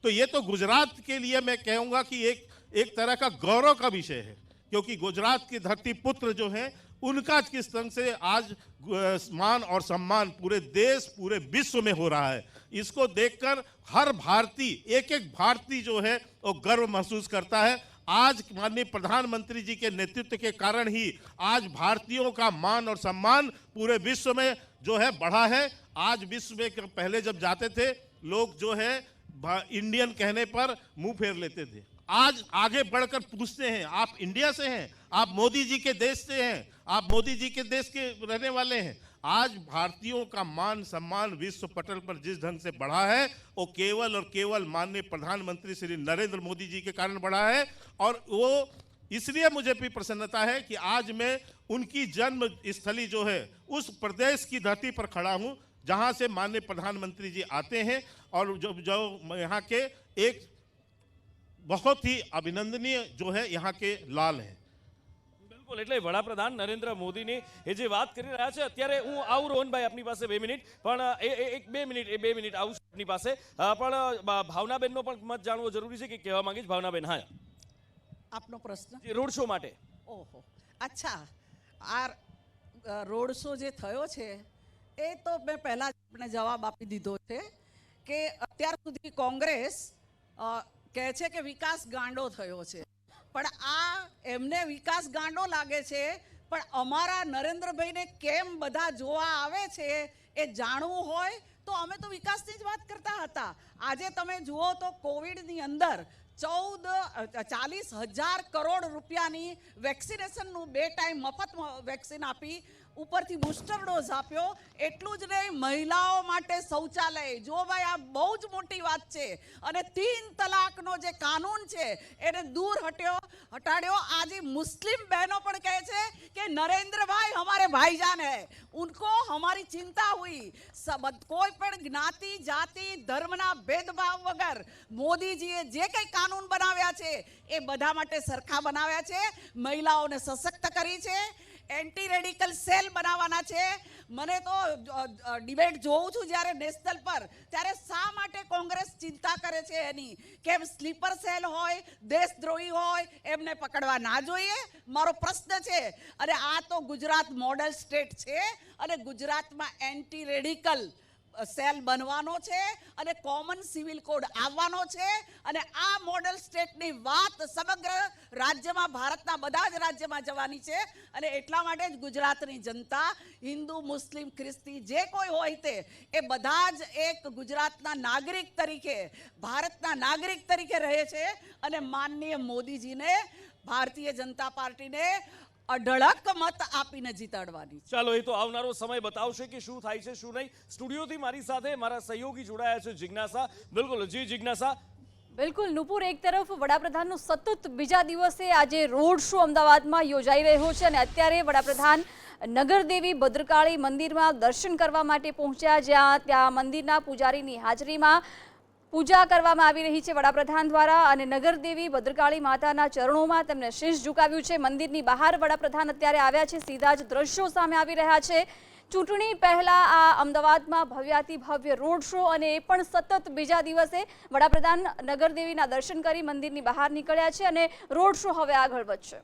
तो ये तो गुजरात के लिए मैं कहूंगा कि एक तरह का गौरव का विषय है, क्योंकि गुजरात की धरती पुत्र जो है उनका किस ढंग से आज मान और सम्मान पूरे देश पूरे विश्व में हो रहा है। इसको देखकर हर भारतीय एक भारतीय जो है वो गर्व महसूस करता है। आज माननीय प्रधानमंत्री जी के नेतृत्व के कारण ही आज भारतीयों का मान और सम्मान पूरे विश्व में जो है बढ़ा है। आज विश्व में पहले जब जाते थे लोग जो है इंडियन कहने पर मुंह फेर लेते थे, आज आगे बढ़कर पूछते हैं आप इंडिया से हैं, आप मोदी जी के देश से हैं, आप मोदी जी के देश के रहने वाले हैं। आज भारतीयों का मान सम्मान विश्व पटल पर जिस ढंग से बढ़ा है वो केवल और केवल माननीय प्रधानमंत्री श्री नरेंद्र मोदी जी के कारण बढ़ा है। और वो इसलिए मुझे भी प्रसन्नता है कि आज मैं उनकी जन्म स्थली जो है उस प्रदेश की धरती पर खड़ा हूं जहां से माननीय प्रधानमंत्री जी आते हैं और जो यहाँ के एक बहुत ही अभिनंदनीय जो है यहाँ के लाल हैं। બિલકુલ, એટલે વડાપ્રધાન નરેન્દ્ર મોદીની એ જે વાત કરી રહ્યા છે અત્યારે હું આવું રોહનભાઈ આપની પાસે 2 મિનિટ પણ બે મિનિટ આવું છું આપની પાસે પણ ભાવનાબેનનો પણ મત જાણવો જરૂરી છે કે કહેવા માંગીશ ભાવનાબેન? હા, આપનો પ્રશ્ન રોડ શો માટે. ઓહો, અચ્છા, આ રોડ શો જે થયો છે એ તો મેં પહેલા જ આપણે જવાબ આપી દીધો છે કે અત્યાર સુધી કોંગ્રેસ કહે છે કે વિકાસ ગાંડો થયો છે, પણ આ એમને વિકાસ ગાંડો લાગે છે, પણ અમારા નરેન્દ્રભાઈને કેમ બધા જોવા આવે છે એ જાણવું હોય તો અમે તો વિકાસની જ વાત કરતા હતા. આજે તમે જુઓ તો કોવિડની અંદર 40,000 કરોડ રૂપિયાની વેક્સિનેશનનું 2 ટાઈમ મફત વેક્સિન આપી, ઉપરથી બુસ્ટર ડોઝ આપ્યો. એટલું જ નહીં, મહિલાઓ માટે શૌચાલય, જો ભાઈ આ બહુ જ મોટી વાત છે. અને 3 તલાકનો જે કાનૂન છે એને દૂર હટાડ્યો. આજે મુસ્લિમ બહેનો પણ કહે છે કે નરેન્દ્ર ભાઈ हमारे भाईजान है, उनको हमारी चिंता हुई. कोई पण ज्ञाति जाति धर्मना भेदभाव वगर मोदीजीए जे कई कानून बनाव्या छे ए बधा माटे सरखा बनाव्या छे, महिलाओने सशक्त करी छे, एंटी रेडिकल सेल बनावाना छे. मने तो डिबेट जोऊं छुं ज्यारे नेशनल पर त्यारे शा माटे कांग्रेस चिंता करे छे एनी केम स्लीपर सेल होय, देशद्रोही होय एमने पकड़वा ना जोईए, मारो प्रश्न छे. अरे आ तो गुजरात मॉडल स्टेट छे अने गुजरातमां एंटी रेडिकल सेल बनवानो छे अने कॉमन सिविल कोड आववानो छे अने आ मॉडल स्टेटनी वात समग्र राज्यमां भारतना बधा ज राज्यमां जवानी छे. अने एटला माटे ज गुजरातनी जनता हिंदू मुस्लिम ख्रिस्ती जे कोई होय ते ए बधा ज एक गुजरातना नागरिक तरीके भारतना नागरिक तरीके रहे छे अने माननीय मोदीजीने भारतीय जनता पार्टीने अढळक मत आपीने जीताडवानी. ચાલો, એ તો આવનારો સમય બતાવશે કે શું થાય છે શું નહીં. સ્ટુડિયોથી મારી સાથે મારા સહયોગી જોડાયા છે જિજ્ઞાસા. બિલકુલ જી જિજ્ઞાસા. બિલકુલ નુપુર, એક તરફ વડાપ્રધાનનો સતત બીજા દિવસે આજે રોડ શો અમદાવાદમાં યોજાઈ રહ્યો છે અને અત્યારે વડાપ્રધાન નગરદેવી ભદ્રકાળી મંદિરમાં દર્શન કરવા માટે પહોંચ્યા, જ્યાં ત્યાં મંદિરના પૂજારીની હાજરીમાં પૂજા કરવામાં આવી રહી છે વડાપ્રધાન દ્વારા અને નગરદેવી ભદ્રકાળી માતાના ચરણોમાં તેમને શીશ ઝુકાવ્યું છે. મંદિરની બહાર વડાપ્રધાન અત્યારે આવ્યા છે. સીધા જ દ્રશ્યો સામે આવી રહ્યા છે. ચૂંટણી પહેલા આ અમદાવાદમાં ભવ્યાતિ ભવ્ય રોડ શો અને એ પણ સતત બીજા દિવસે વડાપ્રધાન નગરદેવીના દર્શન કરી મંદિરની બહાર નીકળ્યા છે અને રોડ શો હવે આગળ વધશે.